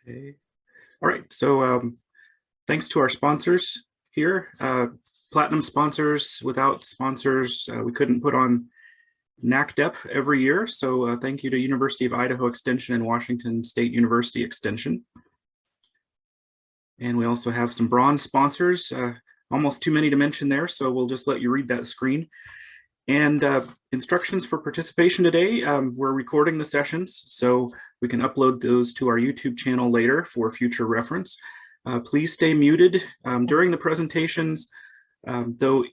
Okay. All right. So thanks to our sponsors here. Platinum sponsors. Without sponsors, we couldn't put on NACDEP every year. So thank you to University of Idaho Extension and Washington State University Extension. And we also have some bronze sponsors, almost too many to mention there. So we'll just let you read that screen. And instructions for participation today. We're recording the sessions, so we can upload those to our YouTube channel later for future reference. Please stay muted during the presentations, though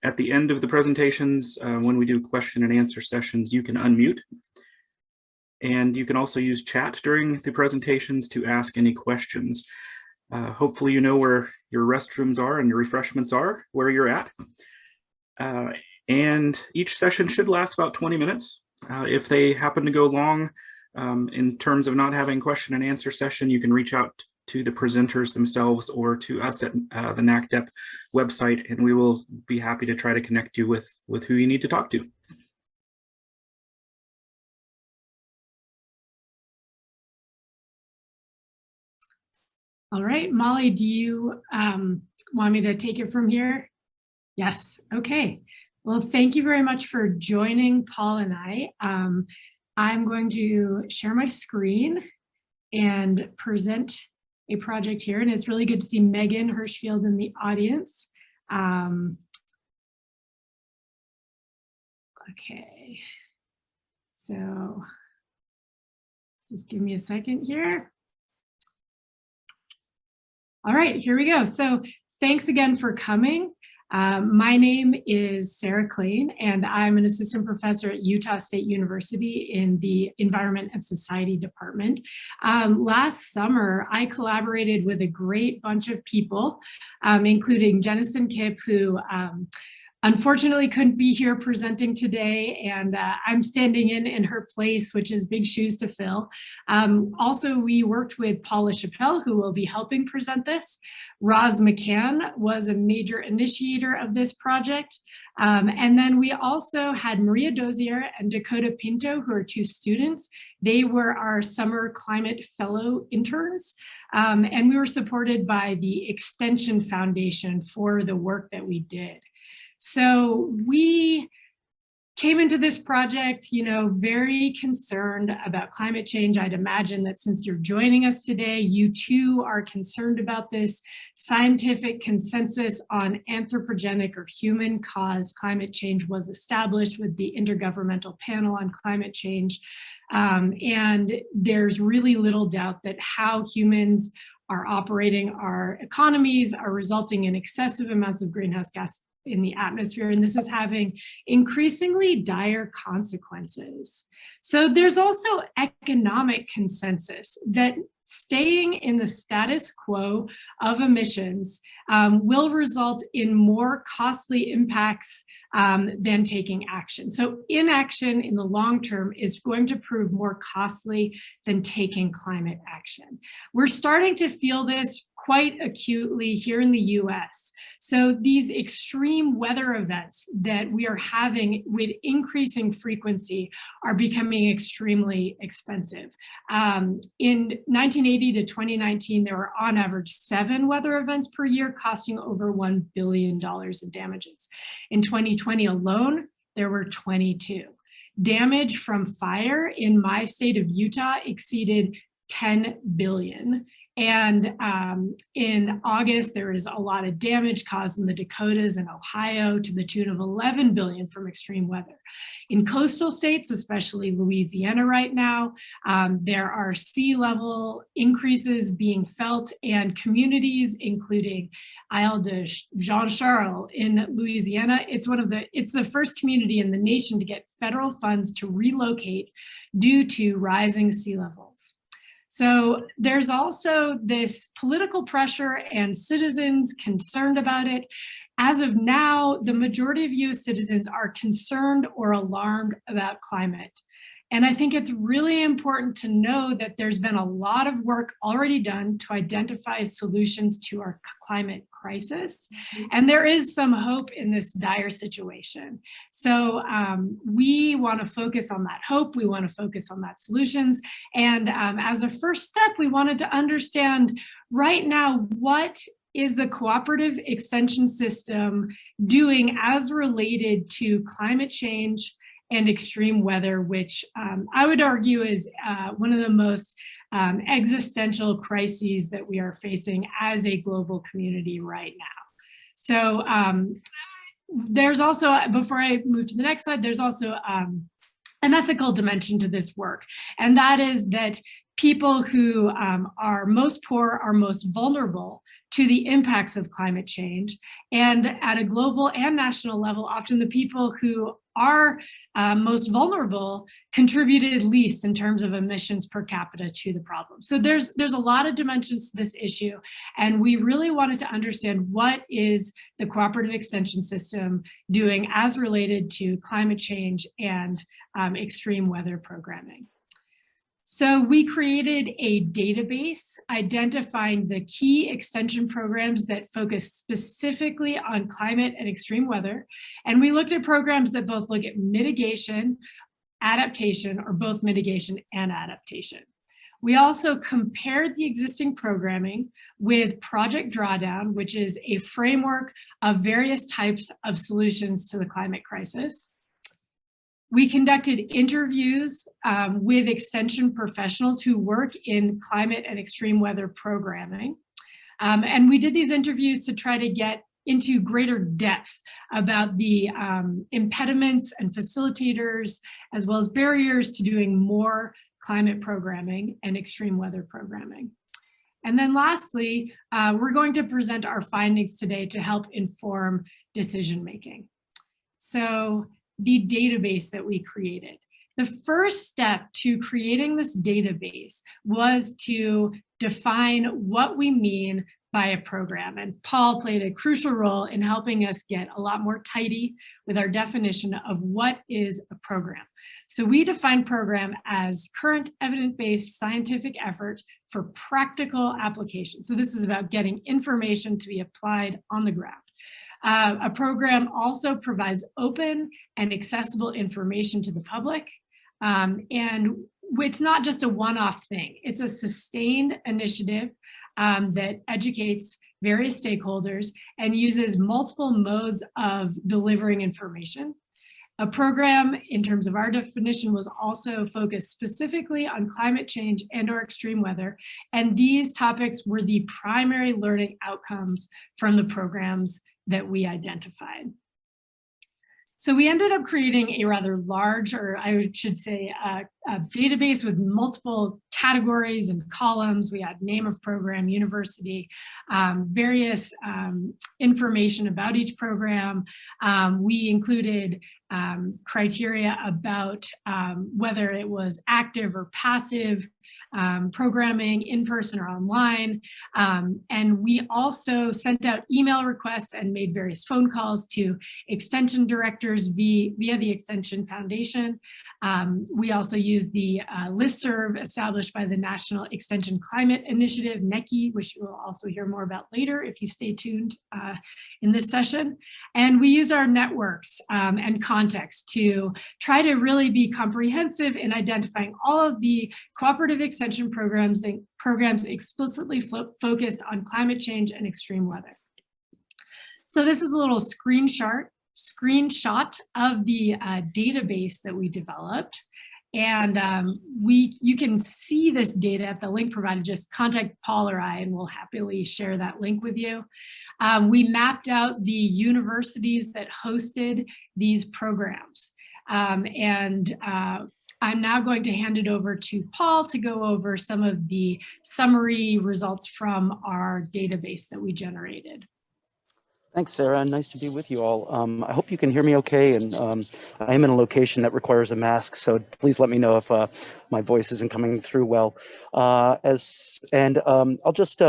at the end of the presentations, when we do question and answer sessions, you can unmute. And you can also use chat during the presentations to ask any questions. Hopefully you know where your restrooms are and your refreshments are, where you're at. And each session should last about 20 minutes. If they happen to go long, in terms of not having question and answer session, you can reach out to the presenters themselves or to us at the NACDEP website, and we will be happy to try to connect you with who you need to talk to. All right, Molly, do you want me to take it from here? Yes, okay. Well, thank you very much for joining Paul and I. I'm going to share my screen and present a project here, and it's really good to see Megan Hirschfield in the audience. Okay, so just give me a second here. All right, here we go. So thanks again for coming. My name is Sarah Klein, and I'm an assistant professor at Utah State University in the Environment and Society Department. Last summer, I collaborated with a great bunch of people, including Jennison Kipp, who unfortunately couldn't be here presenting today, and I'm standing in her place, which is big shoes to fill. Also, we worked with Paula Chappelle, who will be helping present this. Roz McCann was a major initiator of this project. And then we also had Maria Dozier and Dakota Pinto, who are two students. They were our summer climate fellow interns. And we were supported by the Extension Foundation for the work that we did. So we came into this project, very concerned about climate change. I'd imagine that since you're joining us today, you too are concerned about this. Scientific consensus on anthropogenic or human-caused climate change was established with the Intergovernmental Panel on Climate Change. And there's really little doubt that how humans are operating our economies are resulting in excessive amounts of greenhouse gas in the atmosphere, and this is having increasingly dire consequences. So there's also economic consensus that staying in the status quo of emissions will result in more costly impacts than taking action. So inaction in the long term is going to prove more costly than taking climate action. We're starting to feel this quite acutely here in the US. So these extreme weather events that we are having with increasing frequency are becoming extremely expensive. In 1980 to 2019, there were on average 7 weather events per year costing over $1 billion in damages. In 2020 alone, there were 22. Damage from fire in my state of Utah exceeded 10 billion. And in August, there was a lot of damage caused in the Dakotas and Ohio to the tune of 11 billion from extreme weather. In coastal states, especially Louisiana right now, there are sea level increases being felt, and communities, including Isle de Jean Charles in Louisiana, it's the first community in the nation to get federal funds to relocate due to rising sea levels. So there's also this political pressure and citizens concerned about it. As of now, the majority of US citizens are concerned or alarmed about climate. And I think it's really important to know that there's been a lot of work already done to identify solutions to our climate crisis. And there is some hope in this dire situation. So we want to focus on that hope. We want to focus on that solutions. And as a first step, we wanted to understand right now what is the cooperative extension system doing as related to climate change and extreme weather, which I would argue is one of the most existential crises that we are facing as a global community right now. So there's also, before I move to the next slide, there's also an ethical dimension to this work, and that is that people who are most poor are most vulnerable to the impacts of climate change. And at a global and national level, often the people who are most vulnerable contributed least in terms of emissions per capita to the problem. So there's a lot of dimensions to this issue, and we really wanted to understand what is the cooperative extension system doing as related to climate change and extreme weather programming. So we created a database identifying the key extension programs that focus specifically on climate and extreme weather. And we looked at programs that both look at mitigation, adaptation, or both mitigation and adaptation. We also compared the existing programming with Project Drawdown, which is a framework of various types of solutions to the climate crisis. We conducted interviews with extension professionals who work in climate and extreme weather programming. And we did these interviews to try to get into greater depth about the impediments and facilitators, as well as barriers to doing more climate programming and extreme weather programming. And then lastly, we're going to present our findings today to help inform decision making. So the database that we created. The first step to creating this database was to define what we mean by a program. And Paul played a crucial role in helping us get a lot more tidy with our definition of what is a program. So we define program as current evidence-based scientific effort for practical application. So this is about getting information to be applied on the ground. A program also provides open and accessible information to the public. And it's not just a one-off thing. It's a sustained initiative that educates various stakeholders and uses multiple modes of delivering information. A program, in terms of our definition, was also focused specifically on climate change and/or extreme weather. And these topics were the primary learning outcomes from the programs that we identified. So we ended up creating a rather large, or I should say, a database with multiple categories and columns. We had name of program, university, various information about each program. We included criteria about whether it was active or passive programming, in person or online. And we also sent out email requests and made various phone calls to extension directors via the Extension Foundation. We also used the listserv established by the National Extension Climate Initiative, NECI, which you will also hear more about later if you stay tuned in this session. And we use our networks and context to try to really be comprehensive in identifying all of the cooperative extension programs explicitly focused on climate change and extreme weather. So this is a little screenshot of the database that we developed. And you can see this data at the link provided. Just contact Paul or I, and we'll happily share that link with you. We mapped out the universities that hosted these programs. I'm now going to hand it over to Paul to go over some of the summary results from our database that we generated. Thanks, Sarah. Nice to be with you all. I hope you can hear me okay. And I am in a location that requires a mask, so please let me know if my voice isn't coming through well. I'll just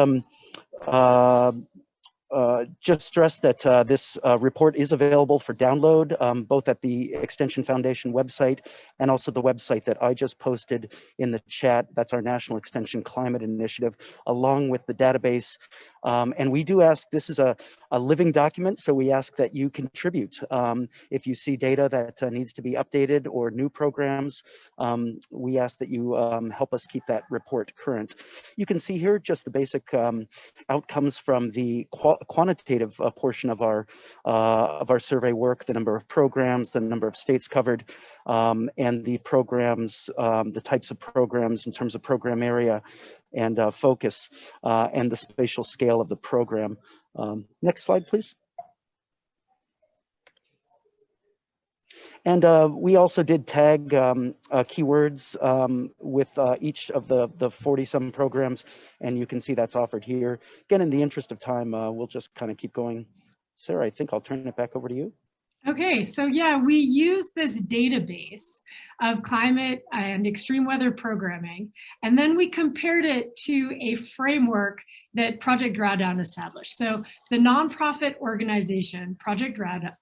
just stress that this report is available for download, both at the Extension Foundation website and also the website that I just posted in the chat. That's our National Extension Climate Initiative, along with the database. And we do ask, this is a living document, so we ask that you contribute. If you see data that needs to be updated or new programs, we ask that you help us keep that report current. You can see here just the basic outcomes from the quantitative portion of our survey work, the number of programs, the number of states covered, and the programs, the types of programs in terms of program area and focus, and the spatial scale of the program. Next slide, please. And we also did tag keywords with each of the 40-some programs, and you can see that's offered here. Again, in the interest of time, we'll just kind of keep going. Sarah, I think I'll turn it back over to you. Okay, so yeah, we use this database of climate and extreme weather programming, and then we compared it to a framework that Project Drawdown established. So the nonprofit organization, Project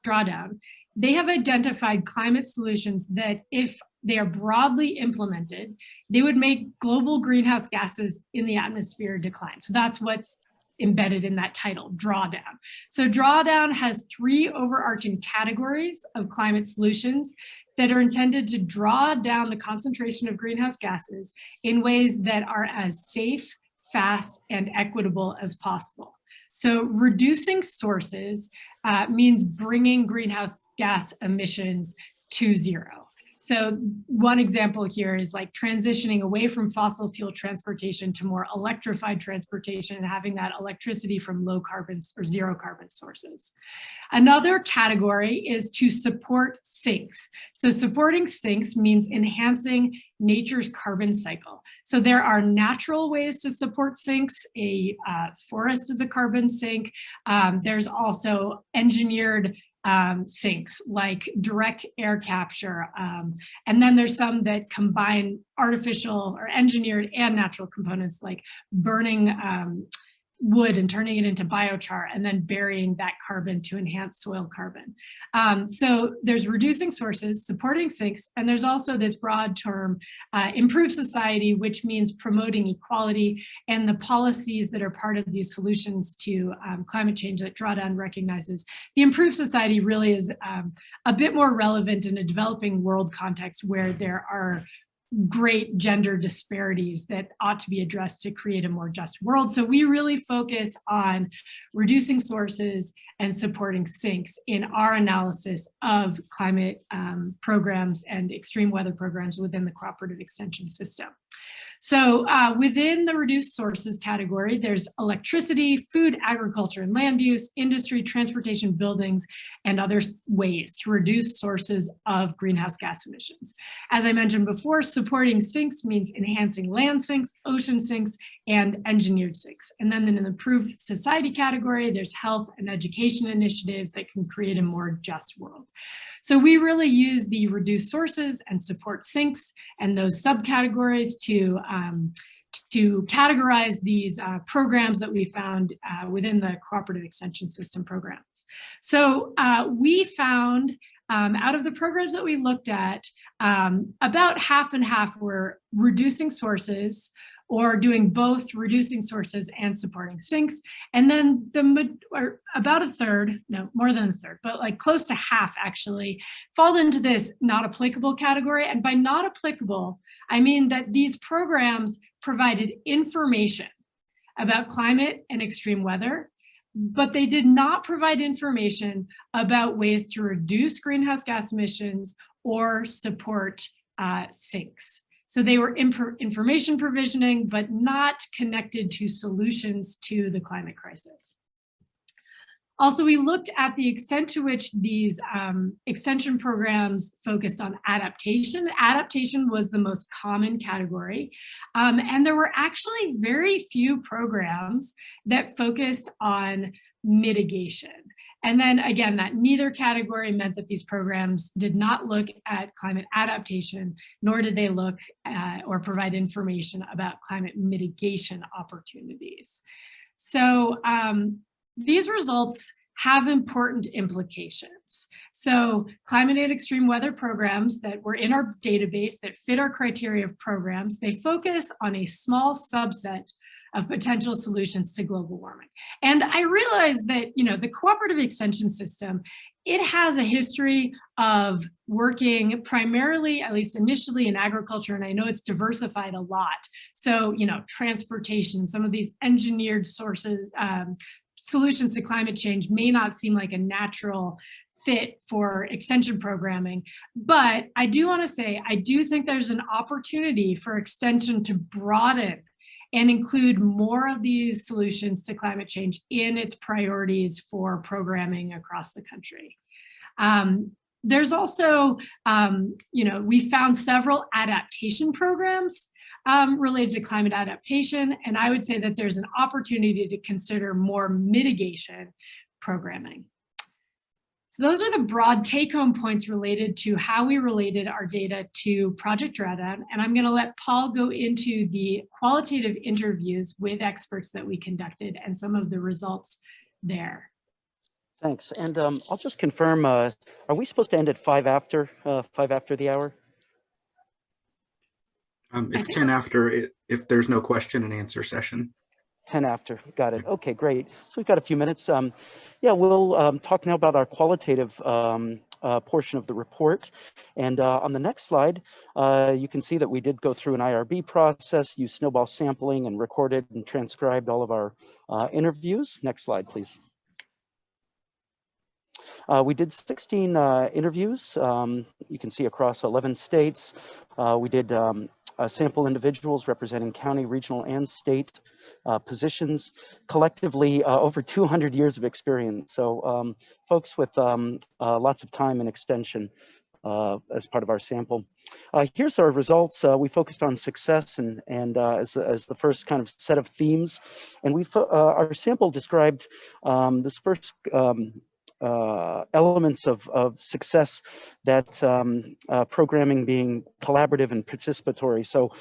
Drawdown, they have identified climate solutions that, if they are broadly implemented, they would make global greenhouse gases in the atmosphere decline. So that's what's embedded in that title, Drawdown. So Drawdown has 3 overarching categories of climate solutions that are intended to draw down the concentration of greenhouse gases in ways that are as safe, fast, and equitable as possible. So reducing sources means bringing greenhouse gas emissions to 0. So one example here is like transitioning away from fossil fuel transportation to more electrified transportation and having that electricity from low carbon or zero carbon sources. Another category is to support sinks. So supporting sinks means enhancing nature's carbon cycle. So there are natural ways to support sinks. A forest is a carbon sink. There's also engineered sinks like direct air capture. And then there's some that combine artificial or engineered and natural components like burning wood and turning it into biochar and then burying that carbon to enhance soil carbon. So there's reducing sources, supporting sinks, and there's also this broad term, improve society, which means promoting equality, and the policies that are part of these solutions to climate change that Drawdown recognizes. The improved society really is a bit more relevant in a developing world context where there are great gender disparities that ought to be addressed to create a more just world. So we really focus on reducing sources and supporting sinks in our analysis of climate programs and extreme weather programs within the cooperative extension system. So within the reduced sources category, there's electricity, food, agriculture, and land use, industry, transportation, buildings, and other ways to reduce sources of greenhouse gas emissions. As I mentioned before, supporting sinks means enhancing land sinks, ocean sinks, and engineered sinks. And then in the improved society category, there's health and education initiatives that can create a more just world. So we really use the reduced sources and support sinks and those subcategories to categorize these programs that we found within the cooperative extension system programs. So we found out of the programs that we looked at, about half and half were reducing sources or doing both reducing sources and supporting sinks. And then about a third, no, more than a third, but like close to half actually fall into this not applicable category. And by not applicable, I mean that these programs provided information about climate and extreme weather, but they did not provide information about ways to reduce greenhouse gas emissions or support sinks. So they were information provisioning, but not connected to solutions to the climate crisis. Also, we looked at the extent to which these extension programs focused on adaptation. Adaptation was the most common category. And there were actually very few programs that focused on mitigation. And then again, that neither category meant that these programs did not look at climate adaptation, nor did they look or provide information about climate mitigation opportunities. So these results have important implications. So climate and extreme weather programs that were in our database that fit our criteria of programs, they focus on a small subset of potential solutions to global warming. And I realize that, the cooperative extension system, it has a history of working primarily, at least initially, in agriculture, and I know it's diversified a lot. So, transportation, some of these engineered sources, solutions to climate change may not seem like a natural fit for extension programming. But I do want to say, I do think there's an opportunity for extension to broaden and include more of these solutions to climate change in its priorities for programming across the country. There's also, we found several adaptation programs related to climate adaptation, and I would say that there's an opportunity to consider more mitigation programming. So those are the broad take-home points related to how we related our data to Project Drawdown, and I'm going to let Paul go into the qualitative interviews with experts that we conducted and some of the results there. Thanks. And I'll just confirm, are we supposed to end at 5 after the hour? It's 10 after if there's no question and answer session. 10 after, got it. Okay, great. So we've got a few minutes. Yeah, we'll talk now about our qualitative portion of the report. And on the next slide, you can see that we did go through an IRB process, used snowball sampling, and recorded and transcribed all of our interviews. Next slide, please. We did 16 interviews, you can see across 11 states. We did sample individuals representing county, regional, and state positions, collectively over 200 years of experience. So folks with lots of time and extension as part of our sample. Here's our results. We focused on success and as the first kind of set of themes. And our sample described this first elements of success, that programming being collaborative and participatory. So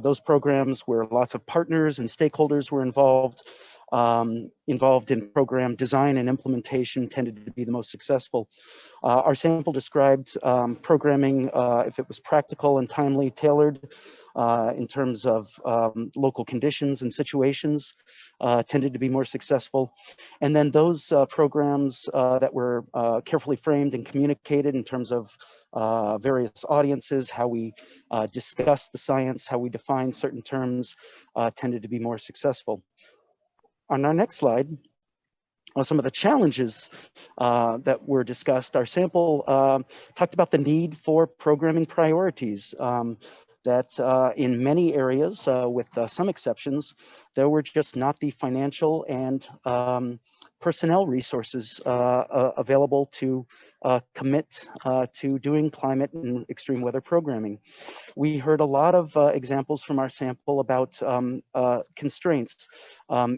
those programs where lots of partners and stakeholders were involved in program design and implementation tended to be the most successful. Our sample described programming, if it was practical and timely tailored in terms of local conditions and situations, tended to be more successful. And then those programs that were carefully framed and communicated in terms of various audiences, how we discuss the science, how we define certain terms, tended to be more successful. On our next slide, some of the challenges that were discussed. Our sample talked about the need for programming priorities, that in many areas, with some exceptions, there were just not the financial and personnel resources available to commit to doing climate and extreme weather programming. We heard a lot of examples from our sample about constraints,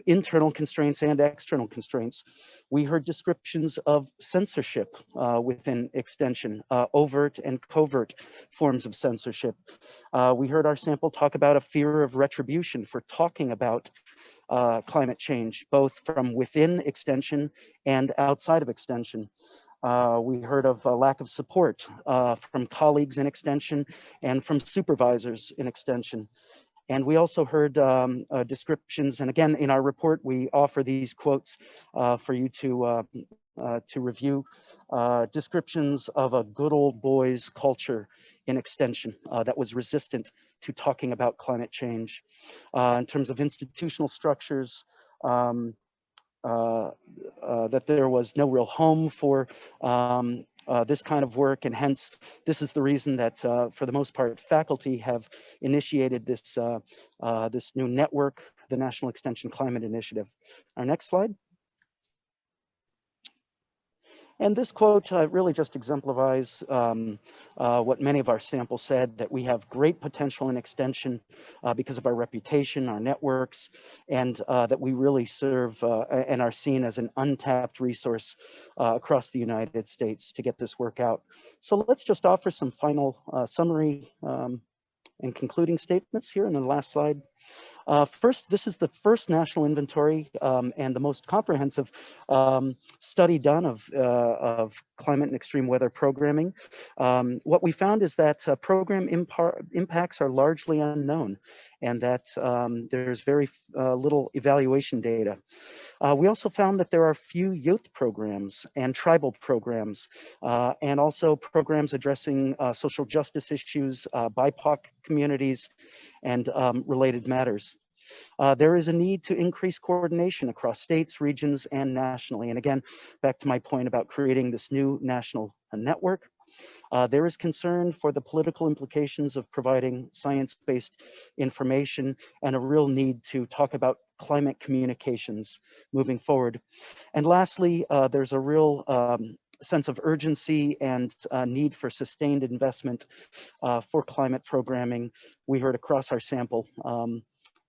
internal constraints and external constraints. We heard descriptions of censorship within extension, overt and covert forms of censorship. We heard our sample talk about a fear of retribution for talking about climate change, both from within extension and outside of extension. We heard of a lack of support from colleagues in extension and from supervisors in extension. And we also heard descriptions, and again, in our report, we offer these quotes for you to review, descriptions of a good old boys culture in extension that was resistant to talking about climate change. In terms of institutional structures, that there was no real home for this kind of work, and hence this is the reason that for the most part faculty have initiated this this new network, the National Extension Climate Initiative. Our next slide. And this quote really just exemplifies what many of our samples said, that we have great potential in extension because of our reputation, our networks, and that we really serve and are seen as an untapped resource across the United States to get this work out. So let's just offer some final summary and concluding statements here in the last slide. First, this is the first national inventory and the most comprehensive study done of climate and extreme weather programming. What we found is that program impacts are largely unknown, and that there's very little evaluation data. We also found that there are few youth programs and tribal programs, and also programs addressing social justice issues, BIPOC communities, and related matters. There is a need to increase coordination across states, regions, and nationally. And again, back to my point about creating this new national network. There is concern for the political implications of providing science-based information and a real need to talk about climate communications moving forward. And lastly, there's a real sense of urgency and need for sustained investment for climate programming. We heard across our sample.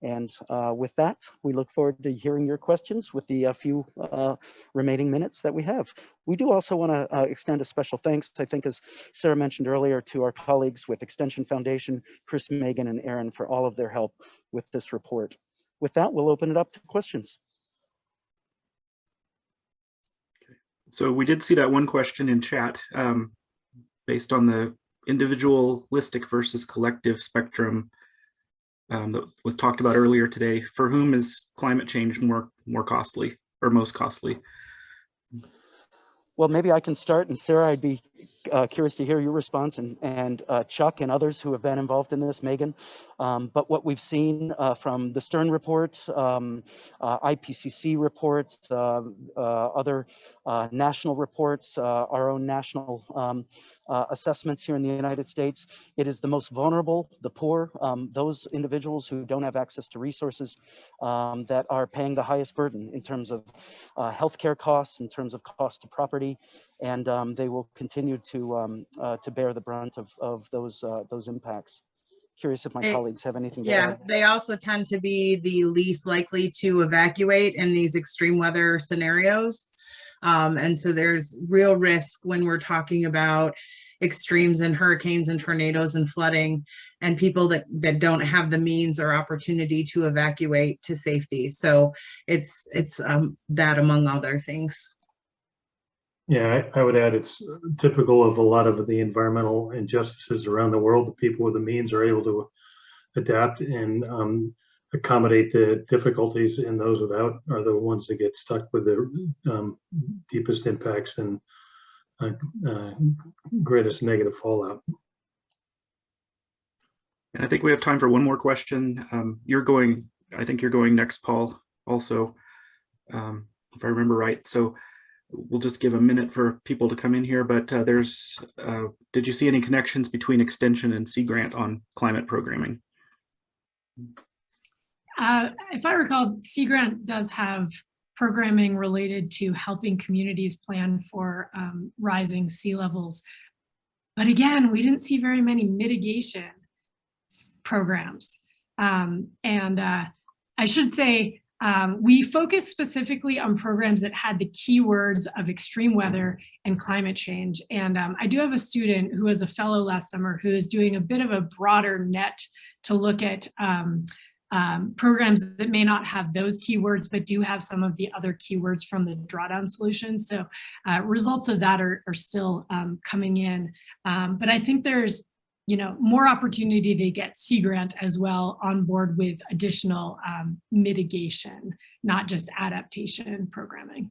And with that, we look forward to hearing your questions with the few remaining minutes that we have. We do also want to extend a special thanks, I think, as Sarah mentioned earlier, to our colleagues with Extension Foundation, Chris, Megan, and Aaron for all of their help with this report. With that, we'll open it up to questions. So we did see that one question in chat based on the individualistic versus collective spectrum that was talked about earlier today. For whom is climate change more costly or most costly? Well, maybe I can start, and Sarah, I'd be curious to hear your response, and Chuck and others who have been involved in this, Megan. But what we've seen from the Stern report, IPCC reports, other national reports, our own national assessments here in the United States, it is the most vulnerable, the poor, those individuals who don't have access to resources that are paying the highest burden in terms of healthcare costs, in terms of cost to property, and they will continue to bear the brunt of those impacts. Curious if my colleagues have anything to add. They also tend to be the least likely to evacuate in these extreme weather scenarios. And so there's real risk when we're talking about extremes and hurricanes and tornadoes and flooding, and people that don't have the means or opportunity to evacuate to safety. So it's that among other things. Yeah, I would add it's typical of a lot of the environmental injustices around the world. The people with the means are able to adapt and accommodate the difficulties, and those without are the ones that get stuck with the deepest impacts and greatest negative fallout. And I think we have time for one more question. I think you're going next, Paul, also, if I remember right. So we'll just give a minute for people to come in here, but did you see any connections between Extension and Sea Grant on climate programming? If I recall, Sea Grant does have programming related to helping communities plan for rising sea levels. But again, we didn't see very many mitigation programs. I should say, we focused specifically on programs that had the keywords of extreme weather and climate change. And I do have a student who was a fellow last summer who is doing a bit of a broader net to look at programs that may not have those keywords, but do have some of the other keywords from the drawdown solutions. So results of that are still coming in. But I think there's more opportunity to get Sea Grant as well on board with additional mitigation, not just adaptation programming.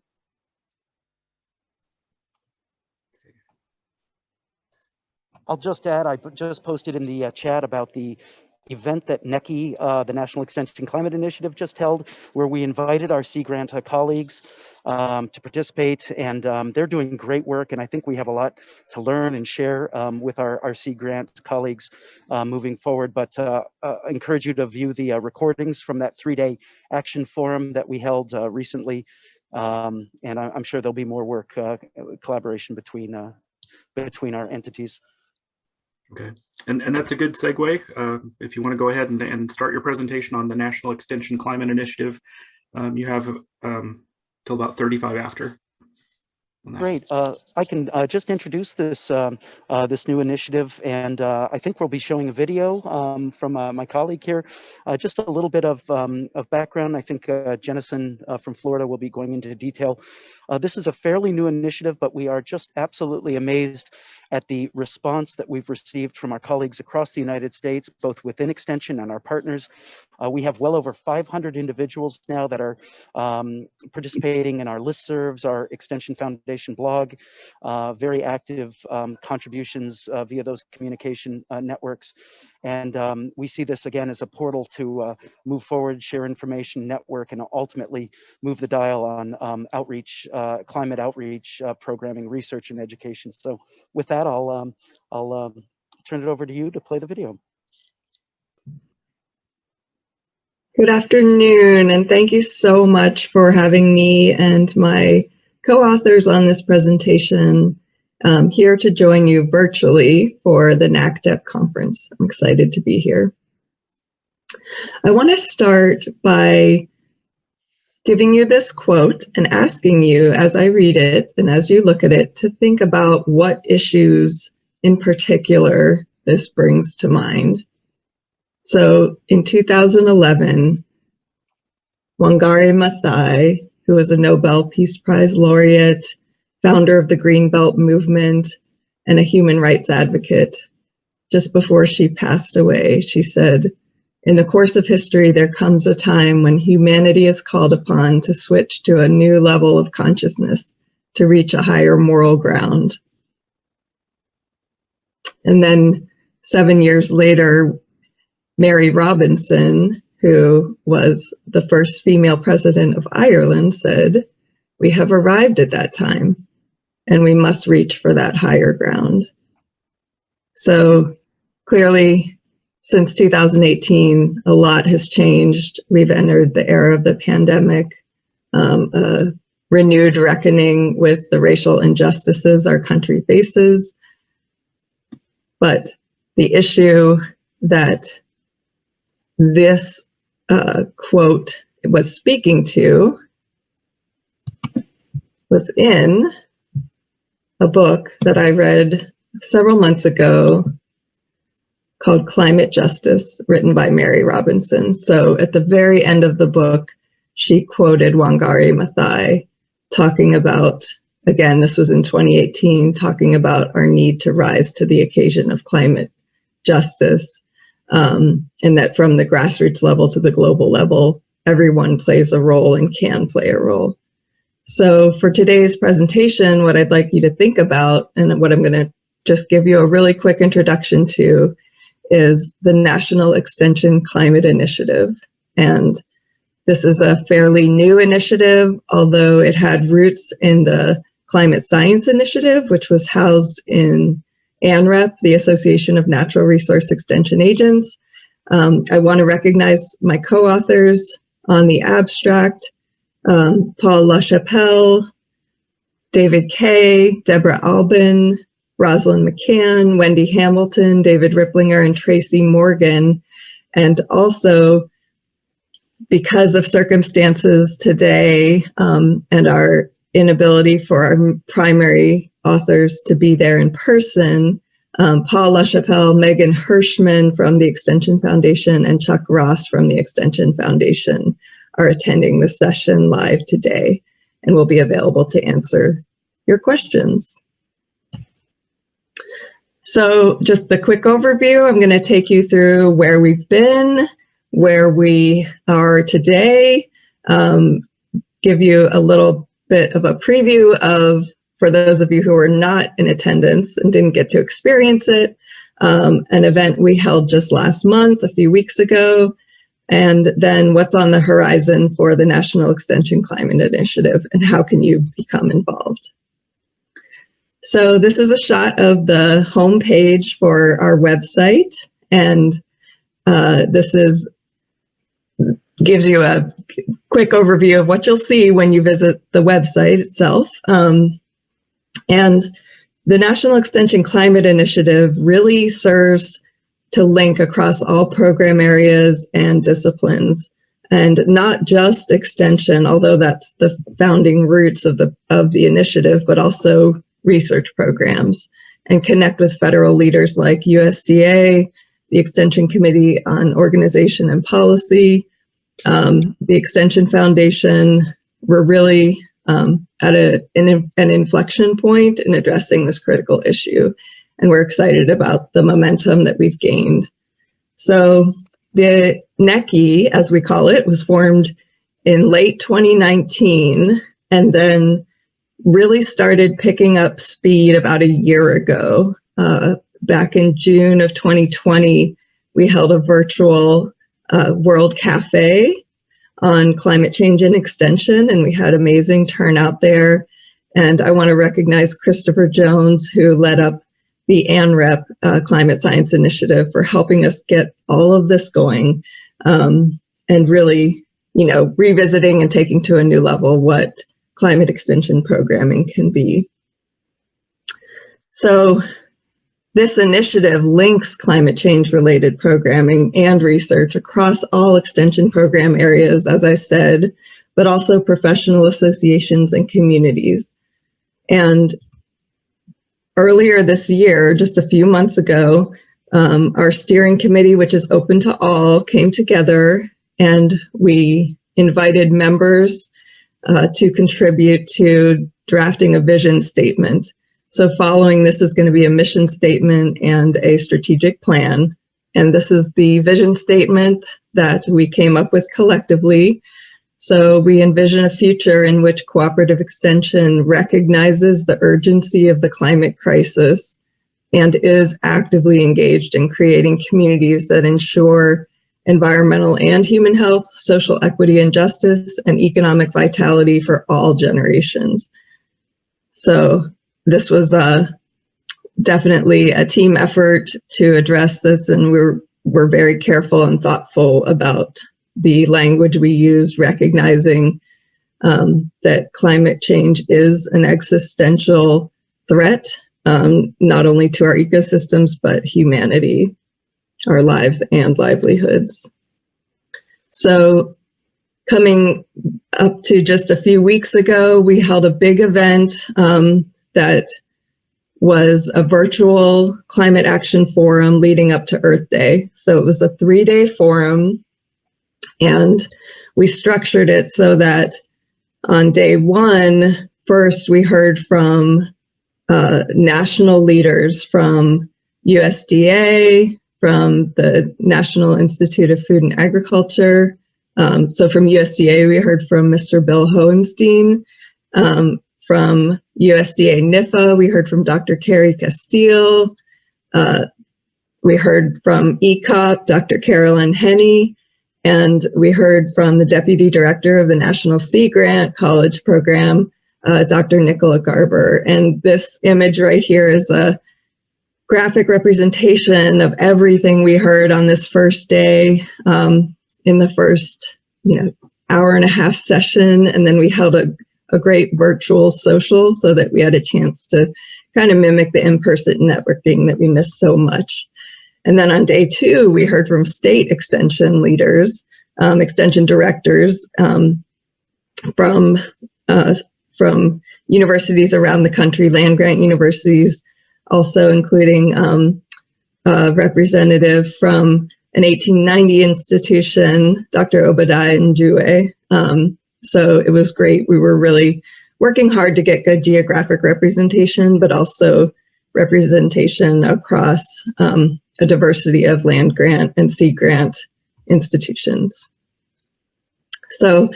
I'll just add, I just posted in the chat about the event that NECI, the National Extension Climate Initiative, just held, where we invited our Sea Grant colleagues to participate, and they're doing great work, and I think we have a lot to learn and share with our Sea Grant colleagues moving forward. But I encourage you to view the recordings from that 3-day action forum that we held recently, and I'm sure there'll be more work, collaboration between our entities. Okay, and that's a good segue. If you want to go ahead and start your presentation on the National Extension Climate Initiative, you have till about 35 after. on that. Great. I can just introduce this this new initiative, and I think we'll be showing a video from my colleague here. Just a little bit of background. I think Jennison from Florida will be going into detail. This is a fairly new initiative, but we are just absolutely amazed at the response that we've received from our colleagues across the United States, both within Extension and our partners. We have well over 500 individuals now that are participating in our listservs, our Extension Foundation blog, very active contributions via those communication networks. And we see this again as a portal to move forward, share information, network, and ultimately move the dial on outreach, climate outreach, programming, research, and education. So with that, I'll turn it over to you to play the video. Good afternoon, and thank you so much for having me and my co-authors on this presentation here to join you virtually for the NACDEP conference. I'm excited to be here. I want to start by giving you this quote and asking you, as I read it and as you look at it, to think about what issues in particular this brings to mind. So in 2011, Wangari Maathai, who was a Nobel Peace Prize laureate, founder of the Green Belt movement, and a human rights advocate, just before she passed away, she said, "In the course of history, there comes a time when humanity is called upon to switch to a new level of consciousness, to reach a higher moral ground." And then 7 years later, Mary Robinson, who was the first female president of Ireland, said, "We have arrived at that time, and we must reach for that higher ground." So clearly, since 2018, a lot has changed. We've entered the era of the pandemic, a renewed reckoning with the racial injustices our country faces. But the issue that this quote was speaking to was in a book that I read several months ago called Climate Justice, written by Mary Robinson. So at the very end of the book, she quoted Wangari Maathai talking about, again, this was in 2018, talking about our need to rise to the occasion of climate justice. And that from the grassroots level to the global level, everyone plays a role and can play a role. So for today's presentation, what I'd like you to think about, and what I'm going to just give you a really quick introduction to, is the National Extension Climate Initiative. And this is a fairly new initiative, although it had roots in the Climate Science Initiative, which was housed in ANREP, the Association of Natural Resource Extension Agents. I want to recognize my co-authors on the abstract, Paul LaChapelle, David Kay, Deborah Albin, Rosalind McCann, Wendy Hamilton, David Ripplinger, and Tracy Morgan. And also, because of circumstances today and our inability for our primary authors to be there in person, Paul LaChapelle, Megan Hirschman from the Extension Foundation, and Chuck Ross from the Extension Foundation are attending the session live today and will be available to answer your questions. So just the quick overview, I'm going to take you through where we've been, where we are today, give you a little bit of a preview of, for those of you who are not in attendance and didn't get to experience it, an event we held just last month, a few weeks ago, and then what's on the horizon for the National Extension Climate Initiative and how can you become involved. So this is a shot of the homepage for our website, and this gives you a quick overview of what you'll see when you visit the website itself. And the National Extension Climate Initiative really serves to link across all program areas and disciplines and not just extension, although that's the founding roots of the initiative, but also research programs, and connect with federal leaders like USDA, the Extension Committee on Organization and Policy, the Extension Foundation. We're really at an inflection point in addressing this critical issue, and we're excited about the momentum that we've gained. So the NECI, as we call it, was formed in late 2019 and then really started picking up speed about a year ago. Back in June of 2020, we held a virtual World Cafe on climate change and extension, and we had amazing turnout there. And I want to recognize Christopher Jones, who led up the ANREP Climate Science Initiative, for helping us get all of this going, and really, revisiting and taking to a new level what climate extension programming can be. So this initiative links climate change related programming and research across all extension program areas, as I said, but also professional associations and communities. And earlier this year, just a few months ago, our steering committee, which is open to all, came together and we invited members to contribute to drafting a vision statement. So following this is going to be a mission statement and a strategic plan. And this is the vision statement that we came up with collectively. So we envision a future in which cooperative extension recognizes the urgency of the climate crisis and is actively engaged in creating communities that ensure environmental and human health, social equity and justice, and economic vitality for all generations. So this was definitely a team effort to address this, and we're very careful and thoughtful about the language we use, recognizing that climate change is an existential threat, not only to our ecosystems, but humanity, our lives and livelihoods. So coming up to just a few weeks ago, we held a big event that was a virtual climate action forum leading up to Earth Day. So it was a 3-day forum, and we structured it so that on day one, first we heard from national leaders from USDA, from the National Institute of Food and Agriculture. So from USDA, we heard from Mr. Bill Hohenstein. From USDA NIFA, we heard from Dr. Carrie Castile. We heard from ECOP, Dr. Carolyn Henney, and we heard from the Deputy Director of the National Sea Grant College Program, Dr. Nicola Garber. And this image right here is a graphic representation of everything we heard on this first day, in the first, hour and a half session. And then we held a great virtual social so that we had a chance to kind of mimic the in-person networking that we missed so much. And then on day two, we heard from state extension leaders, extension directors from universities around the country, land-grant universities, also including a representative from an 1890 institution, Dr. Obadiah Njue. So it was great. We were really working hard to get good geographic representation, but also representation across a diversity of land grant and sea grant institutions. So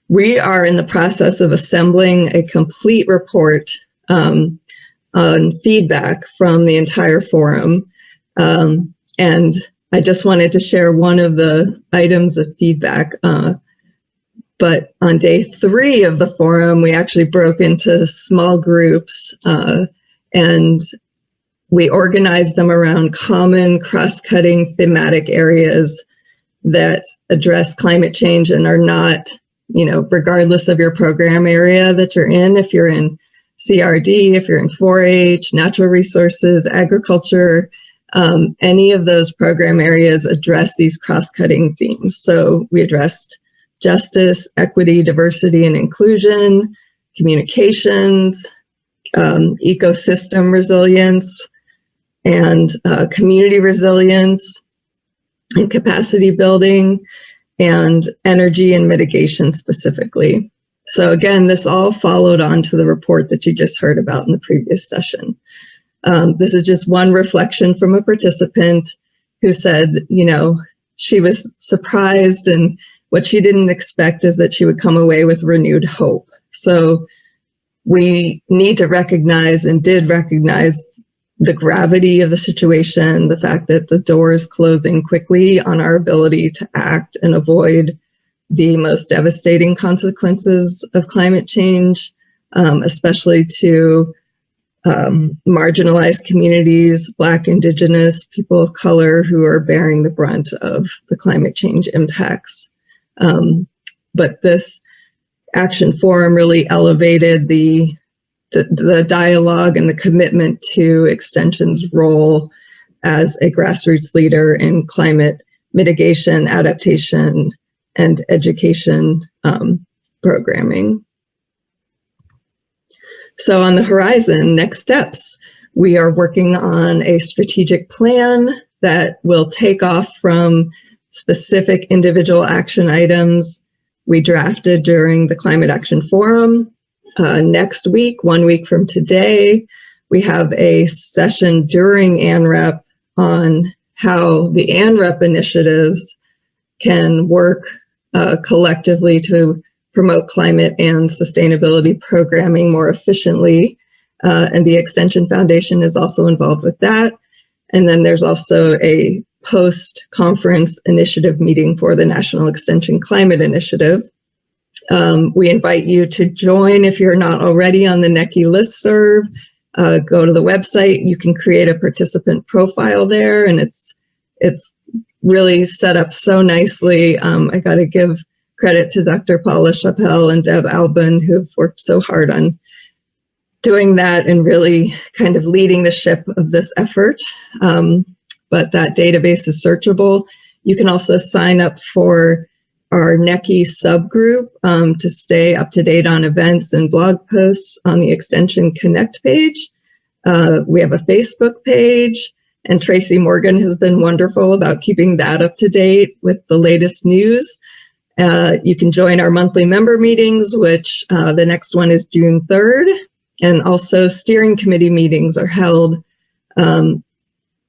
we are in the process of assembling a complete report on feedback from the entire forum. And I just wanted to share one of the items of feedback. But on day 3 of the forum, we actually broke into small groups and we organized them around common cross-cutting thematic areas that address climate change and are not, regardless of your program area that you're in, if you're in CRD, if you're in 4-H, natural resources, agriculture, any of those program areas address these cross-cutting themes. So we addressed justice, equity, diversity, and inclusion, communications, ecosystem resilience, and community resilience, and capacity building, and energy and mitigation specifically. So again, this all followed on to the report that you just heard about in the previous session. This is just one reflection from a participant who said, you know, she was surprised, and what she didn't expect is that she would come away with renewed hope. So we need to recognize, and did recognize, the gravity of the situation, the fact that the door is closing quickly on our ability to act and avoid the most devastating consequences of climate change, especially to marginalized communities, Black, Indigenous, people of color who are bearing the brunt of the climate change impacts. But this action forum really elevated the dialogue and the commitment to Extension's role as a grassroots leader in climate mitigation, adaptation, and education programming. So on the horizon, next steps, we are working on a strategic plan that will take off from specific individual action items we drafted during the Climate Action Forum. Next week, 1 week from today, we have a session during ANREP on how the ANREP initiatives can work collectively to promote climate and sustainability programming more efficiently. And the Extension Foundation is also involved with that. And then there's also a post-conference initiative meeting for the National Extension Climate Initiative. We invite you to join if you're not already on the NECI listserv. Go to the website. You can create a participant profile there, and it's really set up so nicely. I got to give credit to Dr. Paula Chappelle and Deb Albin, who've worked so hard on doing that and really kind of leading the ship of this effort. But that database is searchable. You can also sign up for our NECI subgroup to stay up to date on events and blog posts on the Extension Connect page. We have a Facebook page, and Tracy Morgan has been wonderful about keeping that up to date with the latest news. You can join our monthly member meetings, which the next one is June 3rd. And also steering committee meetings are held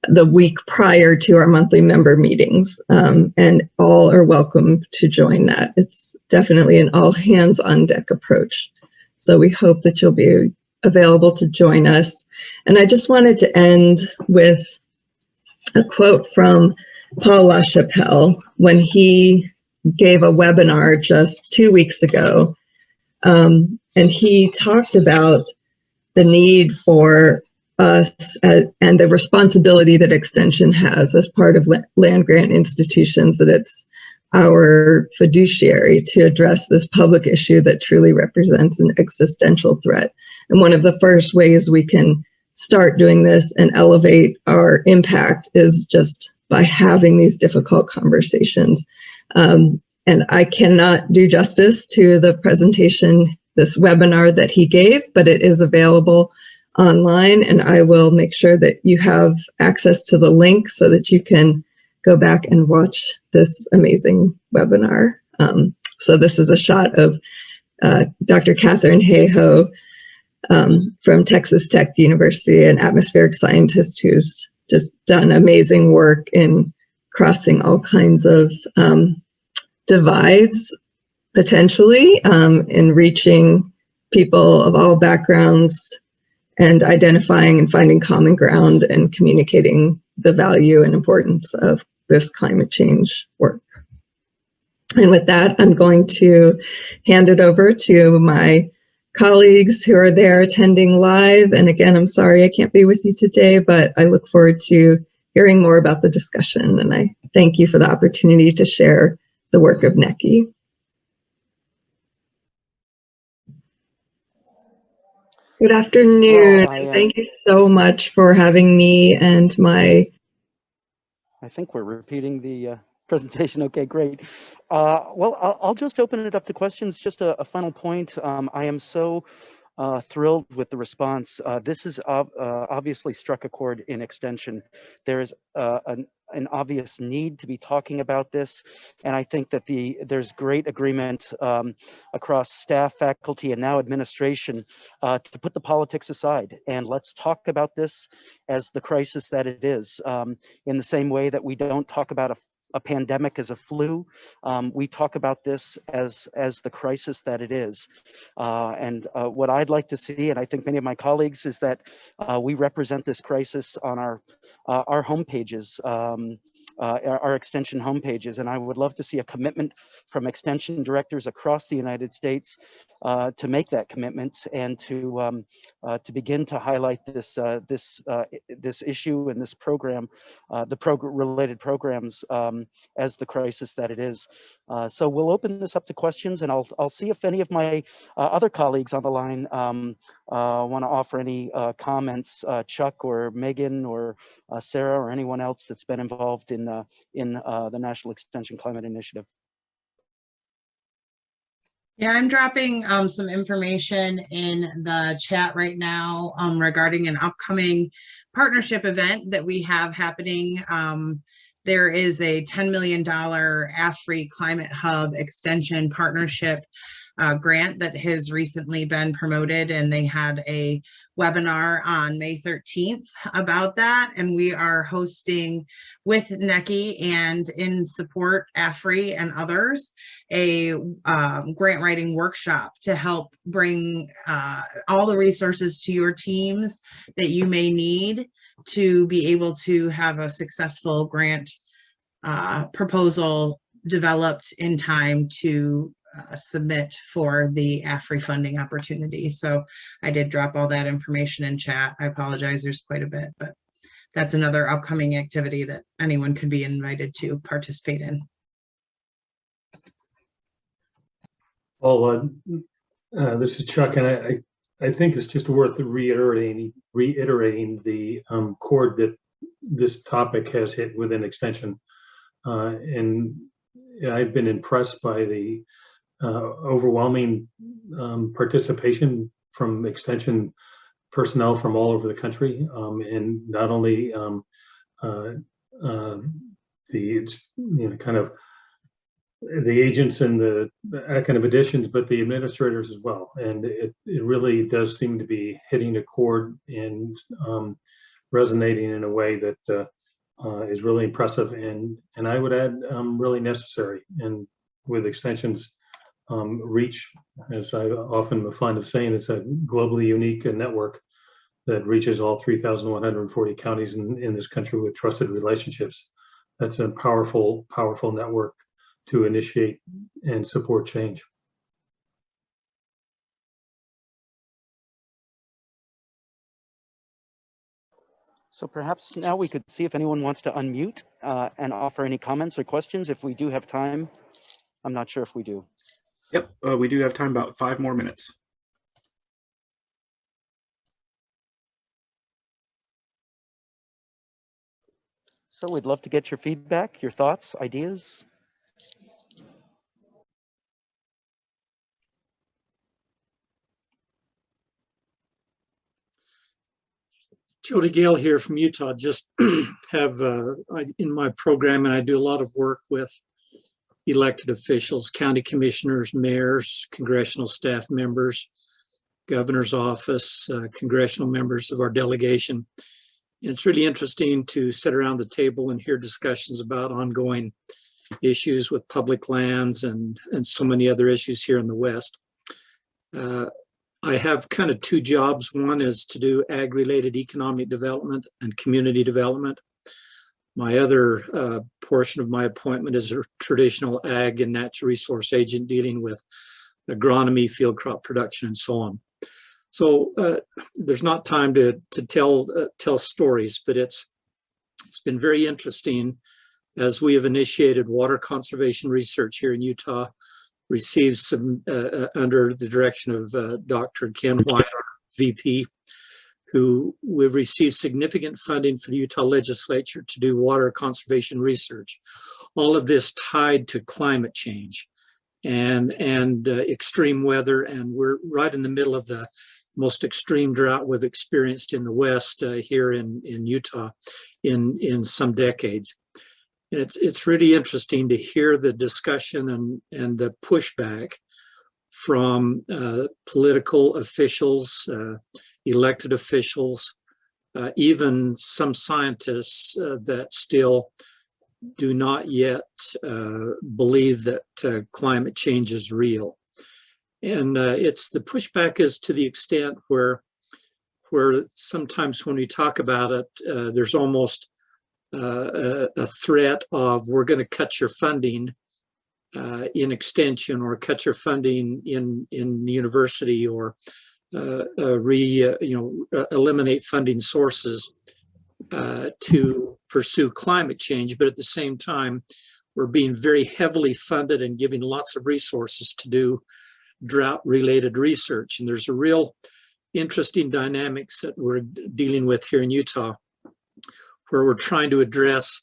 the week prior to our monthly member meetings. And all are welcome to join that. It's definitely an all hands on deck approach. So we hope that you'll be available to join us. And I just wanted to end with a quote from Paul LaChapelle when he gave a webinar just 2 weeks ago. And he talked about the need for us and the responsibility that Extension has as part of land grant institutions, that it's our fiduciary to address this public issue that truly represents an existential threat. And one of the first ways we can start doing this and elevate our impact is just by having these difficult conversations. And I cannot do justice to the presentation, this webinar that he gave, but it is available online, and I will make sure that you have access to the link so that you can go back and watch this amazing webinar. So this is a shot of Dr. Catherine Hayhoe from Texas Tech University, an atmospheric scientist who's just done amazing work in crossing all kinds of divides, potentially, in reaching people of all backgrounds and identifying and finding common ground and communicating the value and importance of this climate change work. And with that, I'm going to hand it over to my colleagues who are there attending live. And again, I'm sorry I can't be with you today, but I look forward to hearing more about the discussion. And I thank you for the opportunity to share the work of NECI. Good afternoon. Well, Thank you so much for having me and my... I think we're repeating the presentation. Okay, great. Well, I'll just open it up to questions. Just a final point. I am so thrilled with the response. This has obviously struck a chord in extension. There is an obvious need to be talking about this, and I think that there's great agreement across staff, faculty, and now administration to put the politics aside, and let's talk about this as the crisis that it is. In the same way that we don't talk about a pandemic as a flu, we talk about this as the crisis that it is. And what I'd like to see, and I think many of my colleagues, is that we represent this crisis on our homepages, our extension homepages. And I would love to see a commitment from extension directors across the United States to make that commitment and to begin to highlight this issue and this program, related programs, as the crisis that it is. So we'll open this up to questions, and I'll see if any of my other colleagues on the line want to offer any comments. Chuck or Megan or Sarah or anyone else that's been involved in the National Extension Climate Initiative. Yeah, I'm dropping some information in the chat right now regarding an upcoming partnership event that we have happening. There is a $10 million AFRI Climate Hub Extension Partnership grant that has recently been promoted, and they had a webinar on May 13th about that. And we are hosting with NECI and in support AFRI and others a grant writing workshop to help bring all the resources to your teams that you may need to be able to have a successful grant proposal developed in time to submit for the AFRI funding opportunity. So I did drop all that information in chat. I apologize, there's quite a bit, but that's another upcoming activity that anyone could be invited to participate in. Well, this is Chuck, and I think it's just worth reiterating the chord that this topic has hit within extension. And I've been impressed by the overwhelming participation from extension personnel from all over the country, and not only the kind of the agents and the academic additions, but the administrators as well. And it really does seem to be hitting a chord and resonating in a way that is really impressive, and I would add really necessary. And with extension's reach, as I often am fond of saying, it's a globally unique network that reaches all 3,140 counties in this country with trusted relationships. That's a powerful, powerful network to initiate and support change. So perhaps now we could see if anyone wants to unmute and offer any comments or questions if we do have time. I'm not sure if we do. Yep, we do have time, about 5 more minutes. So we'd love to get your feedback, your thoughts, ideas. Jody Gale here from Utah. Just have in my program, and I do a lot of work with elected officials, county commissioners, mayors, congressional staff members, governor's office, congressional members of our delegation. And it's really interesting to sit around the table and hear discussions about ongoing issues with public lands and so many other issues here in the West. I have kind of 2 jobs. One is to do ag-related economic development and community development. My other portion of my appointment is a traditional ag and natural resource agent dealing with agronomy, field crop production, and so on. So there's not time to tell stories, but it's been very interesting as we have initiated water conservation research here in Utah, received some under the direction of Dr. Ken White, our VP, we've received significant funding for the Utah legislature to do water conservation research. All of this tied to climate change and extreme weather, and we're right in the middle of the most extreme drought we've experienced in the West here in Utah in some decades. And it's really interesting to hear the discussion and the pushback from political officials, elected officials, even some scientists that still do not yet believe that climate change is real. And it's the pushback is to the extent where sometimes when we talk about it, there's almost a threat of we're going to cut your funding in extension, or cut your funding in the university, or eliminate funding sources to pursue climate change. But at the same time, we're being very heavily funded and giving lots of resources to do drought-related research. And there's a real interesting dynamics that we're dealing with here in Utah, where we're trying to address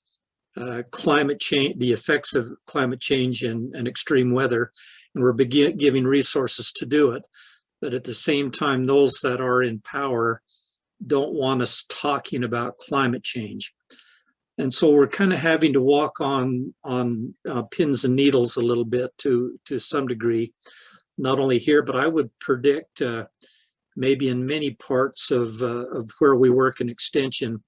climate change, the effects of climate change and extreme weather, and we're giving resources to do it. But at the same time, those that are in power don't want us talking about climate change. And so we're kind of having to walk on pins and needles a little bit to some degree, not only here, but I would predict maybe in many parts of where we work in extension,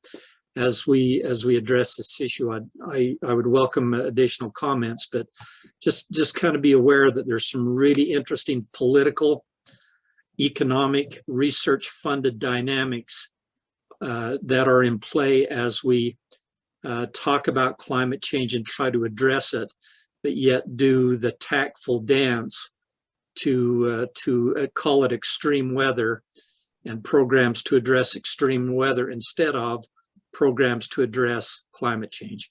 as we address this issue. I would welcome additional comments, but just kind of be aware that there's some really interesting political, economic, research-funded dynamics that are in play as we talk about climate change and try to address it, but yet do the tactful dance to call it extreme weather and programs to address extreme weather instead of programs to address climate change.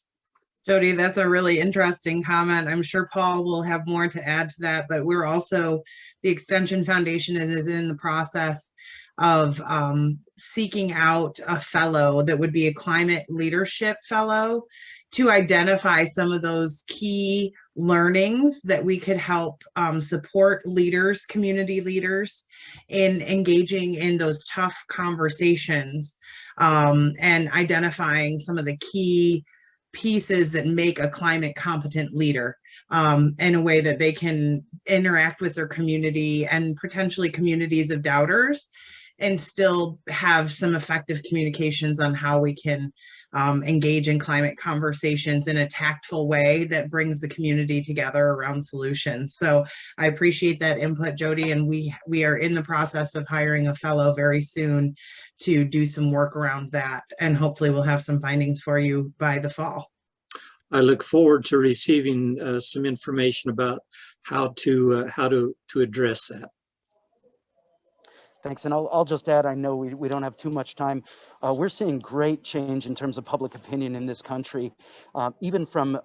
Jody, that's a really interesting comment. I'm sure Paul will have more to add to that, but we're also, the Extension Foundation is in the process of seeking out a fellow that would be a climate leadership fellow to identify some of those key learnings that we could help support leaders, community leaders, in engaging in those tough conversations and identifying some of the key pieces that make a climate competent leader in a way that they can interact with their community and potentially communities of doubters, and still have some effective communications on how we can engage in climate conversations in a tactful way that brings the community together around solutions. So I appreciate that input, Jody, and we are in the process of hiring a fellow very soon to do some work around that, and hopefully we'll have some findings for you by the fall. I look forward to receiving some information about how to address that. Thanks, and I'll just add, I know we don't have too much time. We're seeing great change in terms of public opinion in this country, even from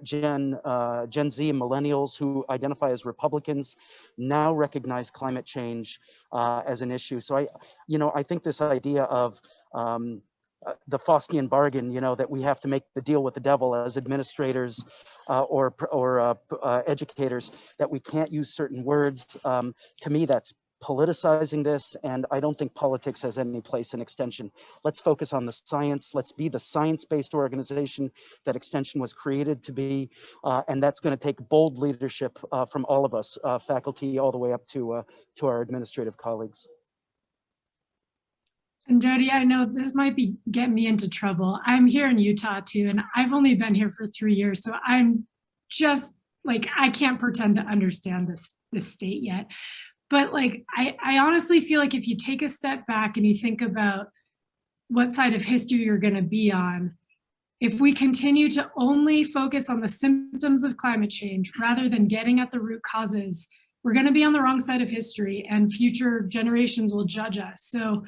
Gen Z and millennials who identify as Republicans now recognize climate change as an issue. So I think this idea of the Faustian bargain, that we have to make the deal with the devil as administrators or educators, that we can't use certain words, to me that's politicizing this, and I don't think politics has any place in Extension. Let's focus on the science. Let's be the science-based organization that Extension was created to be, and that's going to take bold leadership from all of us, faculty, all the way up to our administrative colleagues. And Jody, I know this might be getting me into trouble. I'm here in Utah too, and I've only been here for 3 years, so I'm just like, I can't pretend to understand this state yet. But like, I honestly feel like if you take a step back and you think about what side of history you're going to be on, if we continue to only focus on the symptoms of climate change rather than getting at the root causes, we're going to be on the wrong side of history, and future generations will judge us. So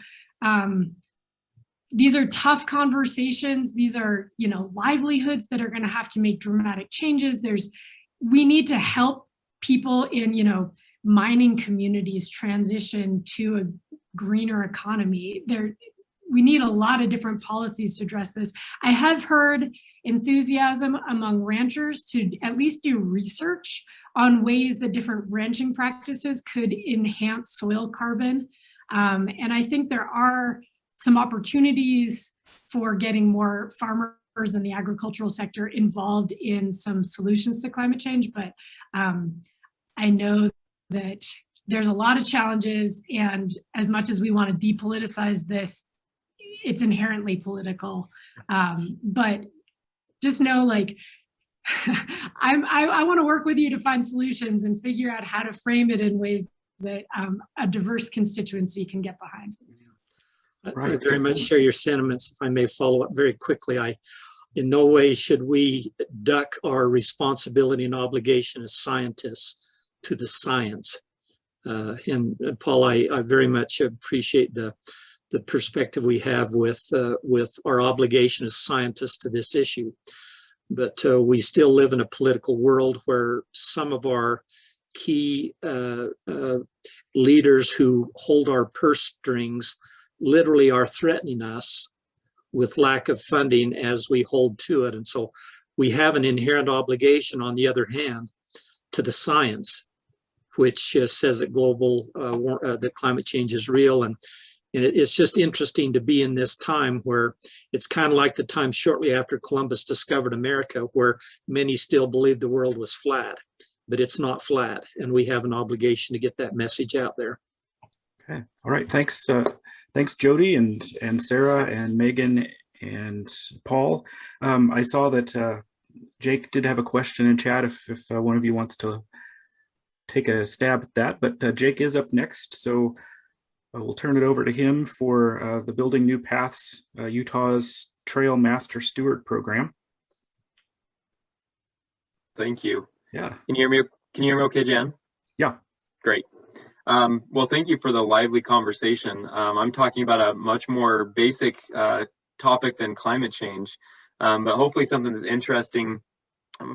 these are tough conversations. These are, livelihoods that are going to have to make dramatic changes. We need to help people in, mining communities transition to a greener economy. We need a lot of different policies to address this. I have heard enthusiasm among ranchers to at least do research on ways that different ranching practices could enhance soil carbon. And I think there are some opportunities for getting more farmers in the agricultural sector involved in some solutions to climate change. But I know that there's a lot of challenges, and as much as we want to depoliticize this, it's inherently political. But just know, like, I want to work with you to find solutions and figure out how to frame it in ways that a diverse constituency can get behind. Right. I very much share your sentiments. If I may follow up very quickly, in no way should we duck our responsibility and obligation as scientists to the science. And Paul, I very much appreciate the perspective we have with our obligation as scientists to this issue. But we still live in a political world where some of our key leaders who hold our purse strings literally are threatening us with lack of funding as we hold to it. And so we have an inherent obligation, on the other hand, to the science, which says that that climate change is real. And it's just interesting to be in this time where it's kind of like the time shortly after Columbus discovered America, where many still believed the world was flat, but it's not flat. And we have an obligation to get that message out there. Okay. All right. Thanks. Thanks, Jody and Sarah and Megan and Paul. I saw that Jake did have a question in chat if one of you wants to take a stab at that, but Jake is up next. So we'll turn it over to him for the Building New Paths, Utah's Trail Master Steward program. Thank you. Yeah. Can you hear me okay, Jan? Yeah. Great. Well, thank you for the lively conversation. I'm talking about a much more basic topic than climate change, but hopefully something that's interesting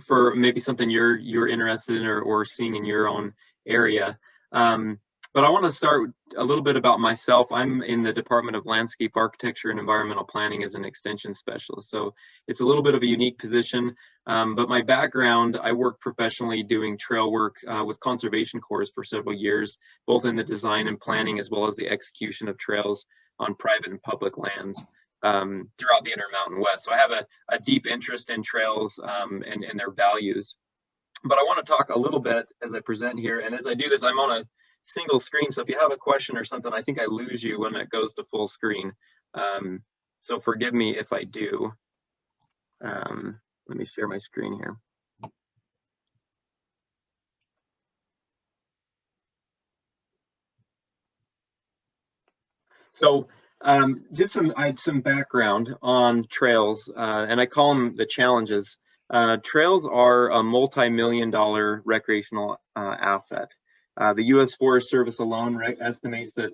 for maybe something you're interested in or seeing in your own area. But I want to start a little bit about myself. I'm in the Department of Landscape Architecture and Environmental Planning as an extension specialist. So it's a little bit of a unique position, but my background, I worked professionally doing trail work with conservation corps for several years, both in the design and planning as well as the execution of trails on private and public lands throughout the Intermountain West. So I have a deep interest in trails and their values. But I want to talk a little bit as I present here. And as I do this, I'm on a single screen. So if you have a question or something, I think I lose you when it goes to full screen. So forgive me if I do. Let me share my screen here. So just some background on trails, and I call them the challenges. Trails are a multi-million-dollar recreational asset. The U.S. Forest Service alone estimates that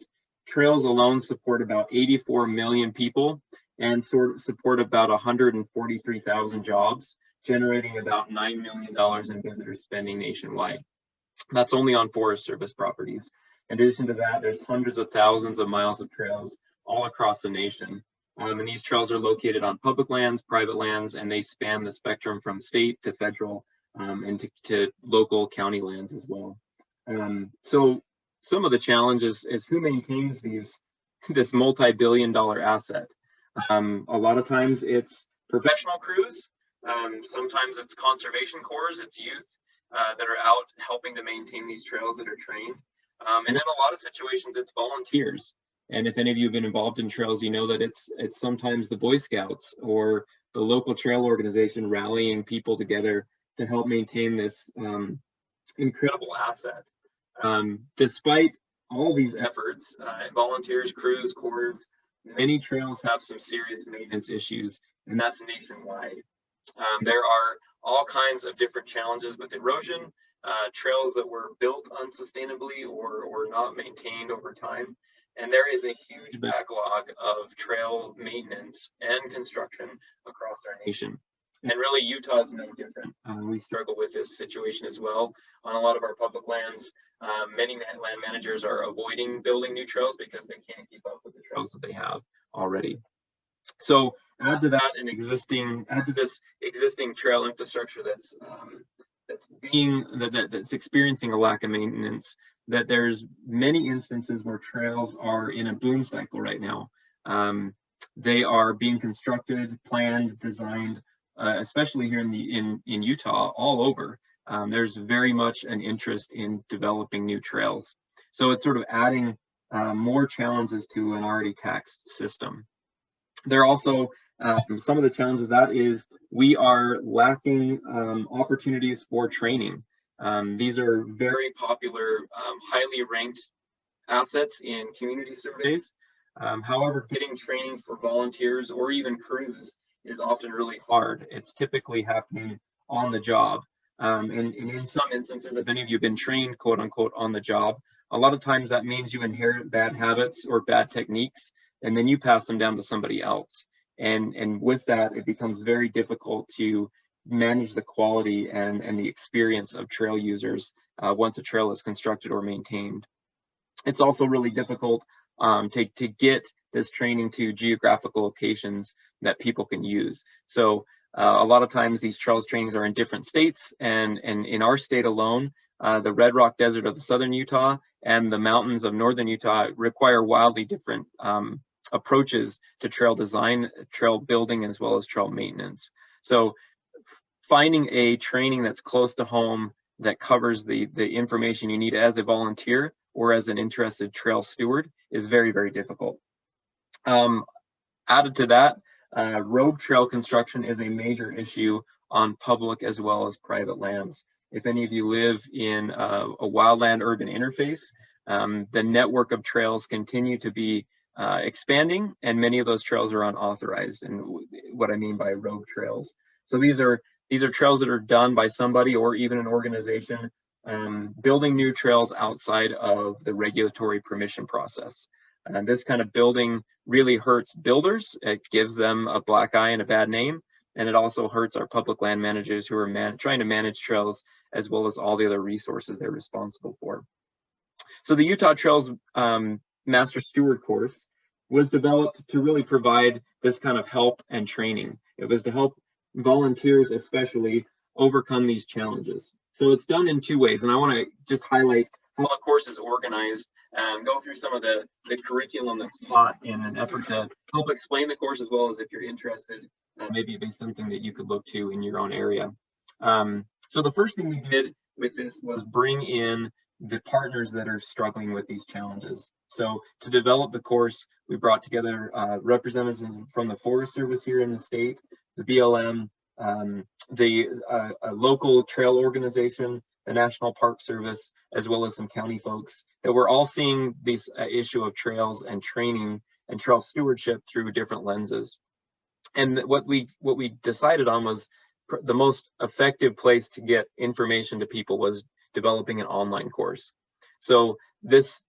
trails alone support about 84 million people and support about 143,000 jobs, generating about $9 million in visitor spending nationwide. That's only on Forest Service properties. In addition to that, there's hundreds of thousands of miles of trails all across the nation. And these trails are located on public lands, private lands, and they span the spectrum from state to federal and to local county lands as well. So some of the challenges is who maintains this multi-billion-dollar asset. A lot of times it's professional crews. Sometimes it's conservation corps, it's youth that are out helping to maintain these trails that are trained. And in a lot of situations, it's volunteers. And if any of you have been involved in trails, you know that it's sometimes the Boy Scouts or the local trail organization rallying people together to help maintain this incredible asset. Despite all these efforts, volunteers, crews, corps, many trails have some serious maintenance issues, and that's nationwide. There are all kinds of different challenges with erosion, trails that were built unsustainably or not maintained over time. And there is a huge backlog of trail maintenance and construction across our nation. And really, Utah is no different. We struggle with this situation as well. On a lot of our public lands, many land managers are avoiding building new trails because they can't keep up with the trails that they have already. So add to that this existing trail infrastructure that's experiencing a lack of maintenance, that there's many instances where trails are in a boom cycle right now. They are being constructed, planned, designed, especially here in Utah, all over. There's very much an interest in developing new trails. So it's sort of adding more challenges to an already taxed system. There are also some of the challenges that is we are lacking opportunities for training. These are very popular, highly ranked assets in community surveys. However, getting training for volunteers or even crews is often really hard. It's typically happening on the job. And in some instances, if any of you have been trained, quote unquote, on the job, a lot of times that means you inherit bad habits or bad techniques, and then you pass them down to somebody else. And with that, it becomes very difficult to manage the quality and the experience of trail users once a trail is constructed or maintained. It's also really difficult to get this training to geographical locations that people can use. So a lot of times these trails trainings are in different states, and in our state alone, the Red Rock Desert of the southern Utah and the mountains of northern Utah require wildly different approaches to trail design, trail building, as well as trail maintenance. So finding a training that's close to home that covers the information you need as a volunteer or as an interested trail steward is very, very difficult. Added to that, road trail construction is a major issue on public as well as private lands. If any of you live in a wildland urban interface, the network of trails continue to be expanding, and many of those trails are unauthorized. And what I mean by road trails, so these are trails that are done by somebody or even an organization building new trails outside of the regulatory permission process. And this kind of building really hurts builders. It gives them a black eye and a bad name, and it also hurts our public land managers who are trying to manage trails as well as all the other resources they're responsible for. So the Utah Trails Master Steward course was developed to really provide this kind of help and training. It was to help volunteers especially overcome these challenges. So it's done in two ways, and I want to just highlight how the course is organized and go through some of the curriculum that's taught in an effort to help explain the course, as well as if you're interested, maybe it'd be something that you could look to in your own area. So the first thing we did with this was bring in the partners that are struggling with these challenges. So to develop the course, we brought together representatives from the Forest Service here in the state, the BLM, the local trail organization, the National Park Service, as well as some county folks that were all seeing this issue of trails and training and trail stewardship through different lenses. And what we decided on was the most effective place to get information to people was developing an online course. So this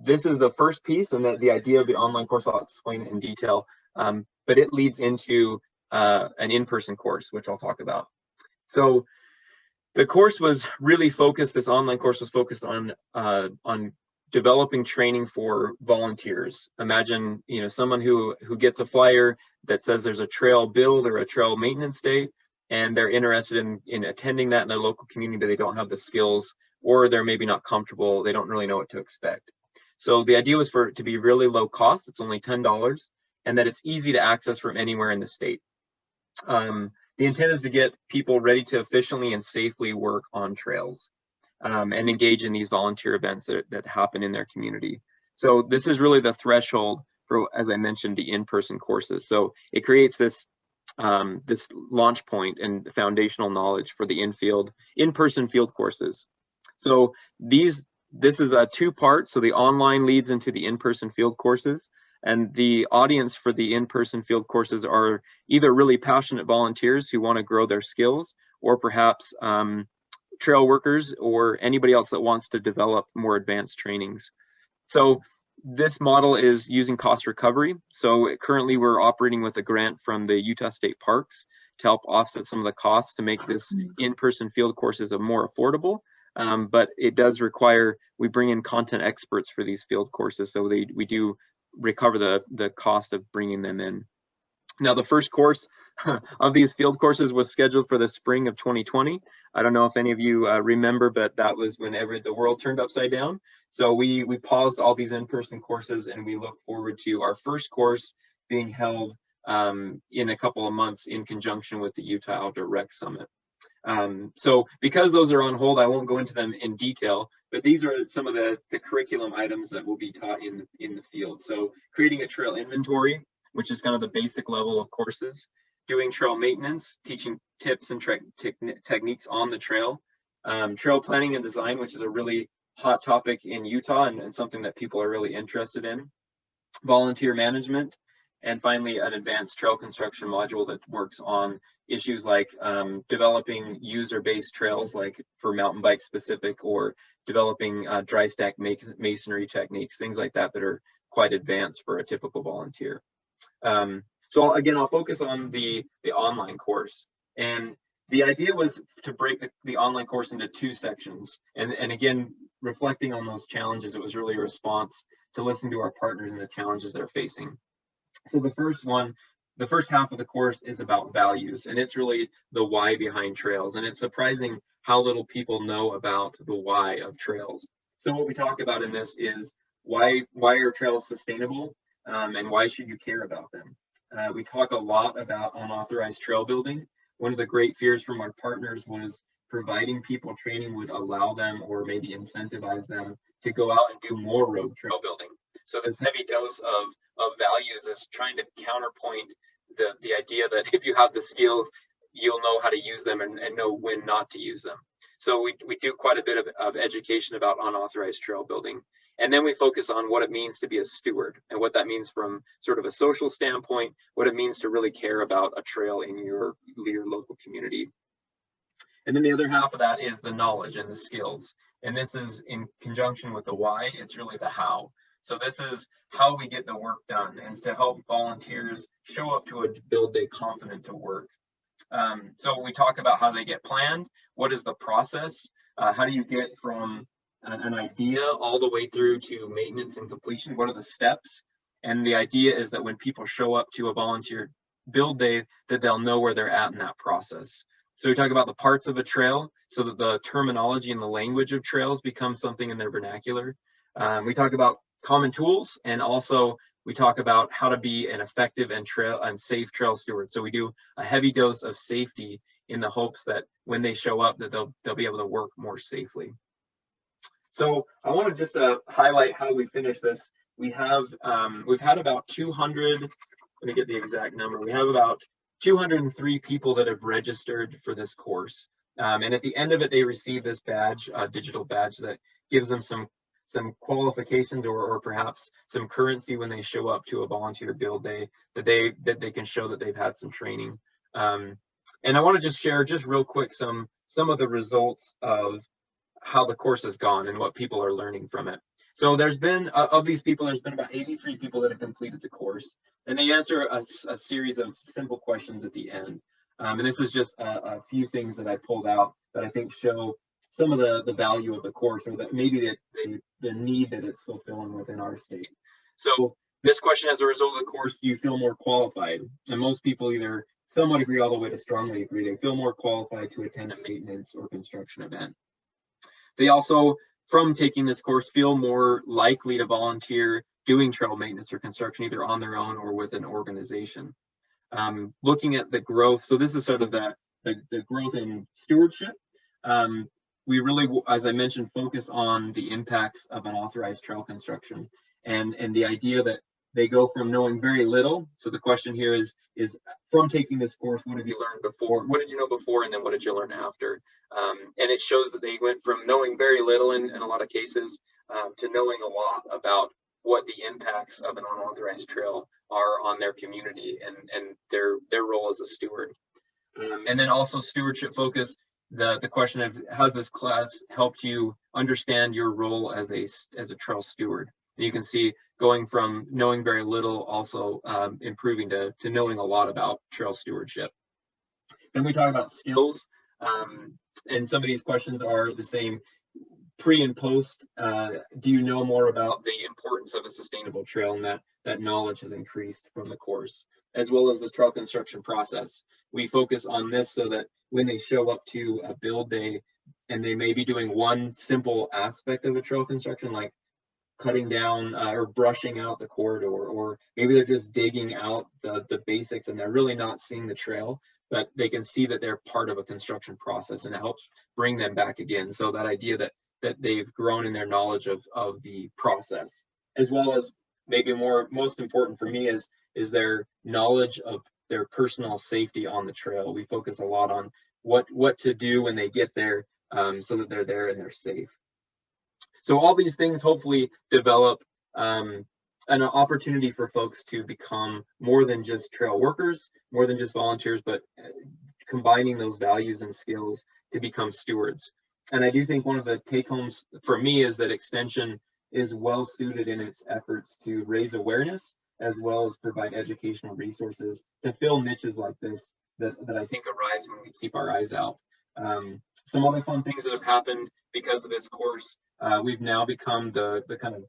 is the first piece, and the idea of the online course, I'll explain it in detail, but it leads into an in-person course, which I'll talk about. So the course was really focused, this online course was focused on developing training for volunteers. Imagine, someone who gets a flyer that says there's a trail build or a trail maintenance day, and they're interested in attending that in their local community, but they don't have the skills, or they're maybe not comfortable, they don't really know what to expect. So the idea was for it to be really low cost, it's only $10, and that it's easy to access from anywhere in the state. The intent is to get people ready to efficiently and safely work on trails and engage in these volunteer events that happen in their community. So this is really the threshold for, as I mentioned, the in-person courses. So it creates this this launch point and foundational knowledge for the in-person field courses. So this is a two-part. So the online leads into the in-person field courses. And the audience for the in-person field courses are either really passionate volunteers who want to grow their skills, or perhaps trail workers or anybody else that wants to develop more advanced trainings. So This model is using cost recovery. So currently we're operating with a grant from the Utah State Parks to help offset some of the costs to make this in-person field courses more affordable. But it does require, we bring in content experts for these field courses. So we do recover the cost of bringing them in. Now, the first course of these field courses was scheduled for the spring of 2020. I don't know if any of you remember, but that was whenever the world turned upside down. So we paused all these in-person courses, and we look forward to our first course being held in a couple of months in conjunction with the Utah Outdoor Rec Summit. So because those are on hold, I won't go into them in detail, but these are some of the curriculum items that will be taught in the field. So creating a trail inventory, which is kind of the basic level of courses, doing trail maintenance, teaching tips and techniques on the trail, trail planning and design, which is a really hot topic in Utah and something that people are really interested in, volunteer management, and finally an advanced trail construction module that works on issues like developing user-based trails, like for mountain bike specific, or developing dry stack masonry techniques, things like that that are quite advanced for a typical volunteer. So again, I'll focus on the online course, and the idea was to break the online course into two sections. And again, reflecting on those challenges, it was really a response to listen to our partners and the challenges they're facing. So the first half of the course is about values, and it's really the why behind trails. And it's surprising how little people know about the why of trails. So what we talk about in this is why are trails sustainable? And why should you care about them? We talk a lot about unauthorized trail building. One of the great fears from our partners was providing people training would allow them or maybe incentivize them to go out and do more road trail building. So this heavy dose of values is trying to counterpoint the idea that if you have the skills, you'll know how to use them and know when not to use them. So we do quite a bit of education about unauthorized trail building. And then we focus on what it means to be a steward and what that means from sort of a social standpoint, what it means to really care about a trail in your local community. And then the other half of that is the knowledge and the skills. And this is in conjunction with the why, it's really the how. So this is how we get the work done, and to help volunteers show up to a build day confident to work. So we talk about how they get planned, what is the process, how do you get from an idea all the way through to maintenance and completion, what are the steps? And the idea is that when people show up to a volunteer build day, that they'll know where they're at in that process. So we talk about the parts of a trail so that the terminology and the language of trails becomes something in their vernacular. We talk about common tools, and also we talk about how to be an effective and safe trail steward. So we do a heavy dose of safety in the hopes that when they show up that they'll be able to work more safely. So I want to just highlight how we finish this. We've had about 200, let me get the exact number. We have about 203 people that have registered for this course. And at the end of it, they receive this badge, a digital badge that gives them some qualifications or perhaps some currency when they show up to a volunteer build day, that they can show that they've had some training. And I want to just share just real quick some of the results of how the course has gone and what people are learning from it. So there's been, of these people, there's been about 83 people that have completed the course, and they answer a series of simple questions at the end. And this is just a few things that I pulled out that I think show some of the value of the course, or that maybe the need that it's fulfilling within our state. So this question, as a result of the course, do you feel more qualified? And most people either somewhat agree all the way to strongly agree. They feel more qualified to attend a maintenance or construction event. They also, from taking this course, feel more likely to volunteer doing trail maintenance or construction, either on their own or with an organization. Looking at the growth, so this is sort of the growth in stewardship. We really, as I mentioned, focus on the impacts of unauthorized trail construction and the idea that they go from knowing very little. So the question here is from taking this course, what have you learned before? What did you know before, and then what did you learn after? And it shows that they went from knowing very little in a lot of cases to knowing a lot about what the impacts of an unauthorized trail are on their community and their role as a steward. And then also stewardship focus, the question of has this class helped you understand your role as a trail steward? And you can see going from knowing very little, also improving to knowing a lot about trail stewardship. Then we talk about skills, and some of these questions are the same pre and post. Do you know more about the importance of a sustainable trail, and that knowledge has increased from the course, as well as the trail construction process. We focus on this so that when they show up to a build day and they may be doing one simple aspect of a trail construction, like cutting down or brushing out the corridor, or maybe they're just digging out the basics and they're really not seeing the trail, but they can see that they're part of a construction process, and it helps bring them back again. So that idea that they've grown in their knowledge of the process, as well as maybe most important for me is their knowledge of their personal safety on the trail. We focus a lot on what to do when they get there, so that they're there and they're safe. So all these things hopefully develop an opportunity for folks to become more than just trail workers, more than just volunteers, but combining those values and skills to become stewards. And I do think one of the take homes for me is that Extension is well suited in its efforts to raise awareness, as well as provide educational resources to fill niches like this that I think arise when we keep our eyes out. Some other fun things that have happened because of this course, we've now become the kind of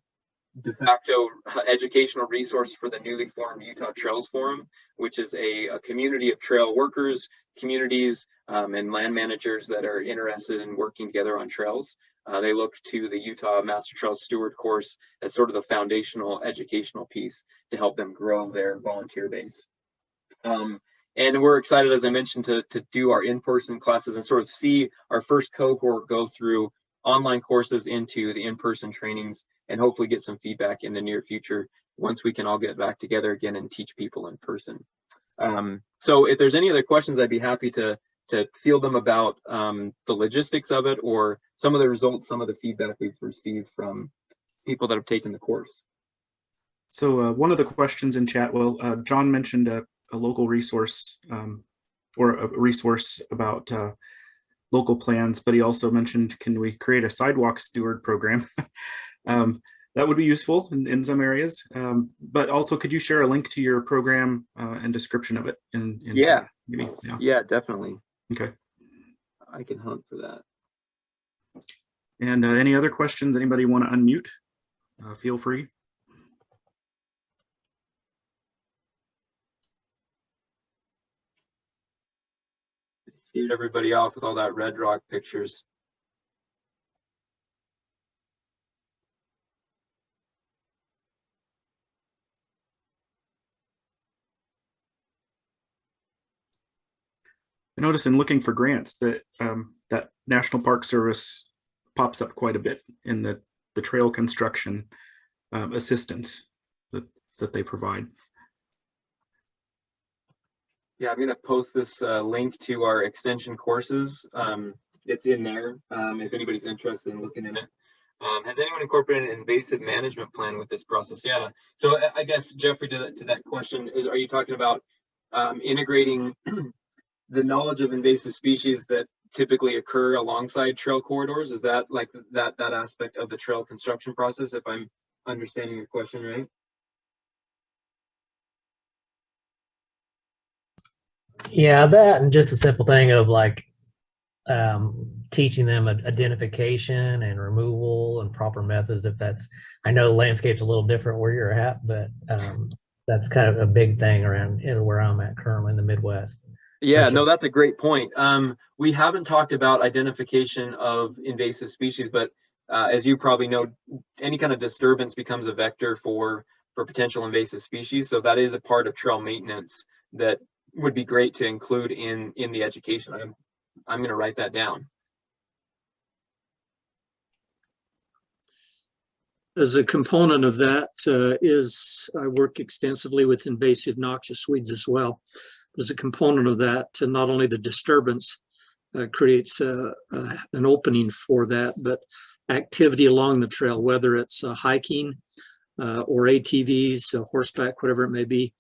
de facto educational resource for the newly formed Utah Trails Forum, which is a community of trail workers, communities, and land managers that are interested in working together on trails. They look to the Utah Master Trail Steward course as sort of the foundational educational piece to help them grow their volunteer base. And we're excited, as I mentioned, to do our in-person classes and sort of see our first cohort go through online courses into the in-person trainings, and hopefully get some feedback in the near future once we can all get back together again and teach people in person. So if there's any other questions, I'd be happy to field them about the logistics of it, or some of the results, some of the feedback we've received from people that have taken the course. So one of the questions in chat, well, John mentioned a local resource, or a resource about local plans, but he also mentioned, can we create a sidewalk steward program? That would be useful in some areas, but also could you share a link to your program and description of it? Yeah. Maybe, yeah, definitely. Okay. I can hunt for that. And any other questions? Anybody want to unmute? Feel free. Scared everybody off with all that red rock pictures. I notice in looking for grants that that National Park Service pops up quite a bit in the trail construction assistance that they provide. Yeah, I'm going to post this link to our extension courses. It's in there if anybody's interested in looking in it. Has anyone incorporated an invasive management plan with this process? Yeah. So I guess, Jeffrey, to that question, are you talking about integrating the knowledge of invasive species that typically occur alongside trail corridors? Is that like that aspect of the trail construction process, if I'm understanding your question right? Yeah, that, and just a simple thing of like teaching them identification and removal and proper methods. If that's, I know the landscape's a little different where you're at, but that's kind of a big thing around where I'm at currently in the Midwest. Yeah, no, that's a great point. We haven't talked about identification of invasive species, but as you probably know, any kind of disturbance becomes a vector for potential invasive species. So that is a part of trail maintenance that would be great to include in the education. I'm going to write that down. As a component of that I work extensively with invasive noxious weeds as well. As a component of that, not only the disturbance creates an opening for that, but activity along the trail, whether it's hiking or ATVs, horseback, whatever it may be,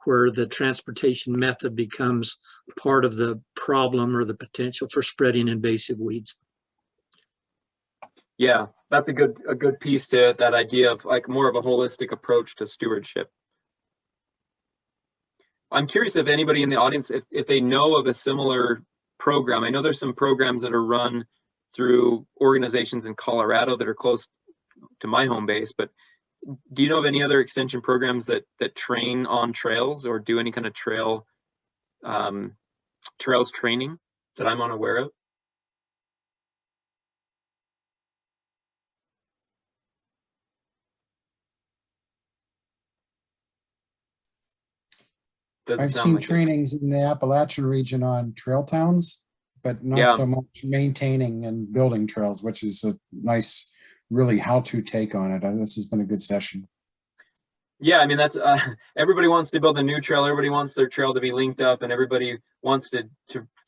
where the transportation method becomes part of the problem or the potential for spreading invasive weeds. Yeah, that's a good piece to that idea of like more of a holistic approach to stewardship. I'm curious if anybody in the audience, if they know of a similar program. I know there's some programs that are run through organizations in Colorado that are close to my home base, but do you know of any other extension programs that train on trails or do any kind of trails training that I'm unaware of? I've seen trainings in the Appalachian region on trail towns, but not so much maintaining and building trails, which is a nice, really how-to take on it. This has been a good session. Yeah, I mean, that's everybody wants to build a new trail. Everybody wants their trail to be linked up, and everybody wants to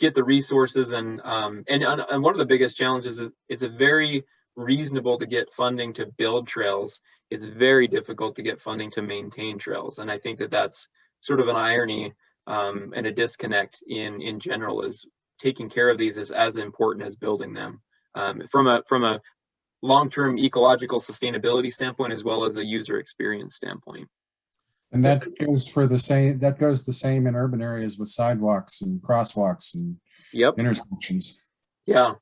get the resources. And one of the biggest challenges is it's a very reasonable to get funding to build trails. It's very difficult to get funding to maintain trails, and I think that that's sort of an irony and a disconnect in general. Is taking care of these is as important as building them from a long-term ecological sustainability standpoint as well as a user experience standpoint. And that goes for the same. That goes the same in urban areas with sidewalks and crosswalks and intersections. Yeah.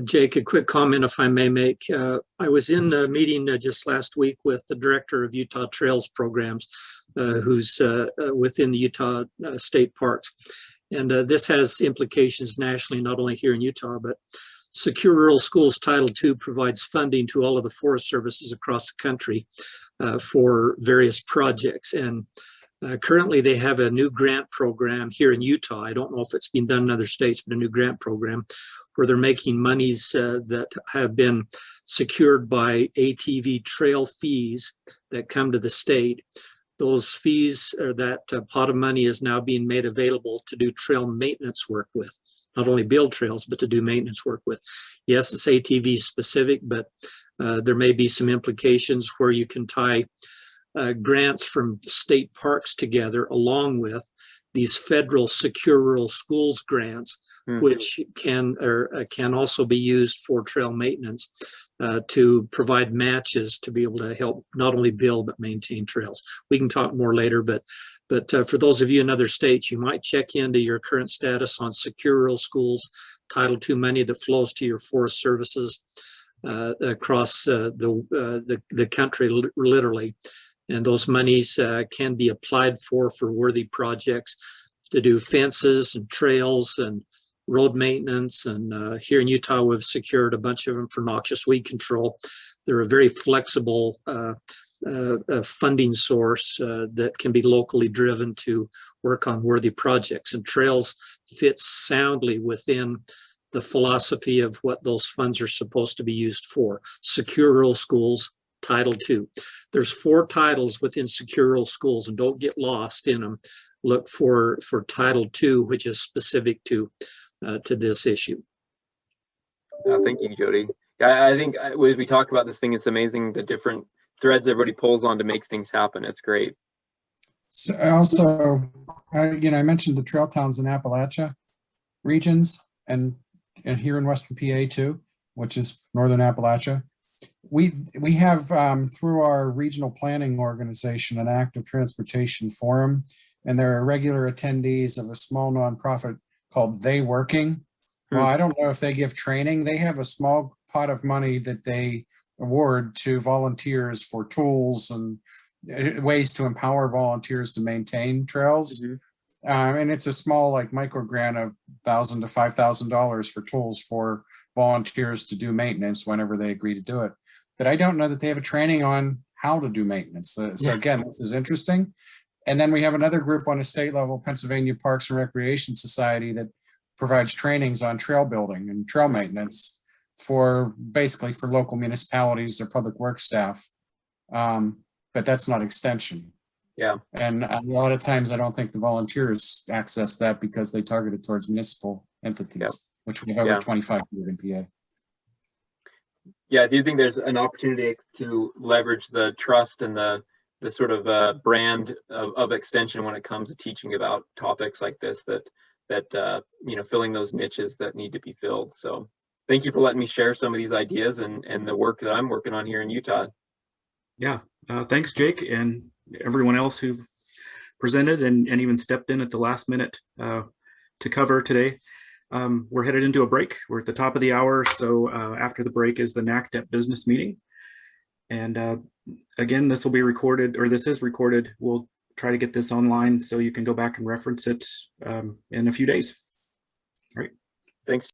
Jake, a quick comment if I may make. I was in a meeting just last week with the director of Utah Trails Programs, who's within the Utah State Parks. And this has implications nationally, not only here in Utah, but Secure Rural Schools Title II provides funding to all of the forest services across the country for various projects. And currently they have a new grant program here in Utah. I don't know if it's been done in other states, but a new grant program where they're making monies that have been secured by ATV trail fees that come to the state. Those fees, or that pot of money, is now being made available to do trail maintenance work with. Not only build trails, but to do maintenance work with. Yes, it's ATV specific, but there may be some implications where you can tie grants from state parks together along with these federal Secure Rural Schools grants, which can also be used for trail maintenance to provide matches to be able to help not only build but maintain trails. We can talk more later, but for those of you in other states, you might check into your current status on Secure Rural Schools Title II money that flows to your forest services across the country, literally. And those monies can be applied for worthy projects to do fences and trails and road maintenance. And here in Utah, we've secured a bunch of them for noxious weed control. They're a very flexible funding source that can be locally driven to work on worthy projects. And trails fits soundly within the philosophy of what those funds are supposed to be used for. Secure Rural Schools, Title II. There's 4 titles within Secure Rural Schools, and don't get lost in them. Look for Title II, which is specific to this issue. Thank you, Jody. Yeah, I think as we talk about this thing, it's amazing the different threads everybody pulls on to make things happen. It's great. So also, I mentioned the trail towns in Appalachia regions and here in Western PA too, which is Northern Appalachia. We have through our regional planning organization an active transportation forum, and there are regular attendees of a small nonprofit called They Working. Well, I don't know if they give training. They have a small pot of money that they award to volunteers for tools and ways to empower volunteers to maintain trails. And it's a small micro grant of $1,000 to $5,000 for tools for volunteers to do maintenance whenever they agree to do it. But I don't know that they have a training on how to do maintenance. So again, this is interesting. And then we have another group on a state level, Pennsylvania Parks and Recreation Society, that provides trainings on trail building and trail maintenance for basically for local municipalities, their public works staff. But that's not extension. Yeah. And a lot of times I don't think the volunteers access that because they target it towards municipal entities, which we have over 25 here in PA. Yeah, do you think there's an opportunity to leverage the trust and the sort of brand of extension when it comes to teaching about topics like this, that filling those niches that need to be filled? So thank you for letting me share some of these ideas and the work that I'm working on here in Utah. Yeah, thanks, Jake, and everyone else who presented and even stepped in at the last minute to cover today. We're headed into a break. We're at the top of the hour, so after the break is the NACDEP business meeting. And again, this will be recorded, or this is recorded. We'll try to get this online so you can go back and reference it in a few days. All right. Thanks.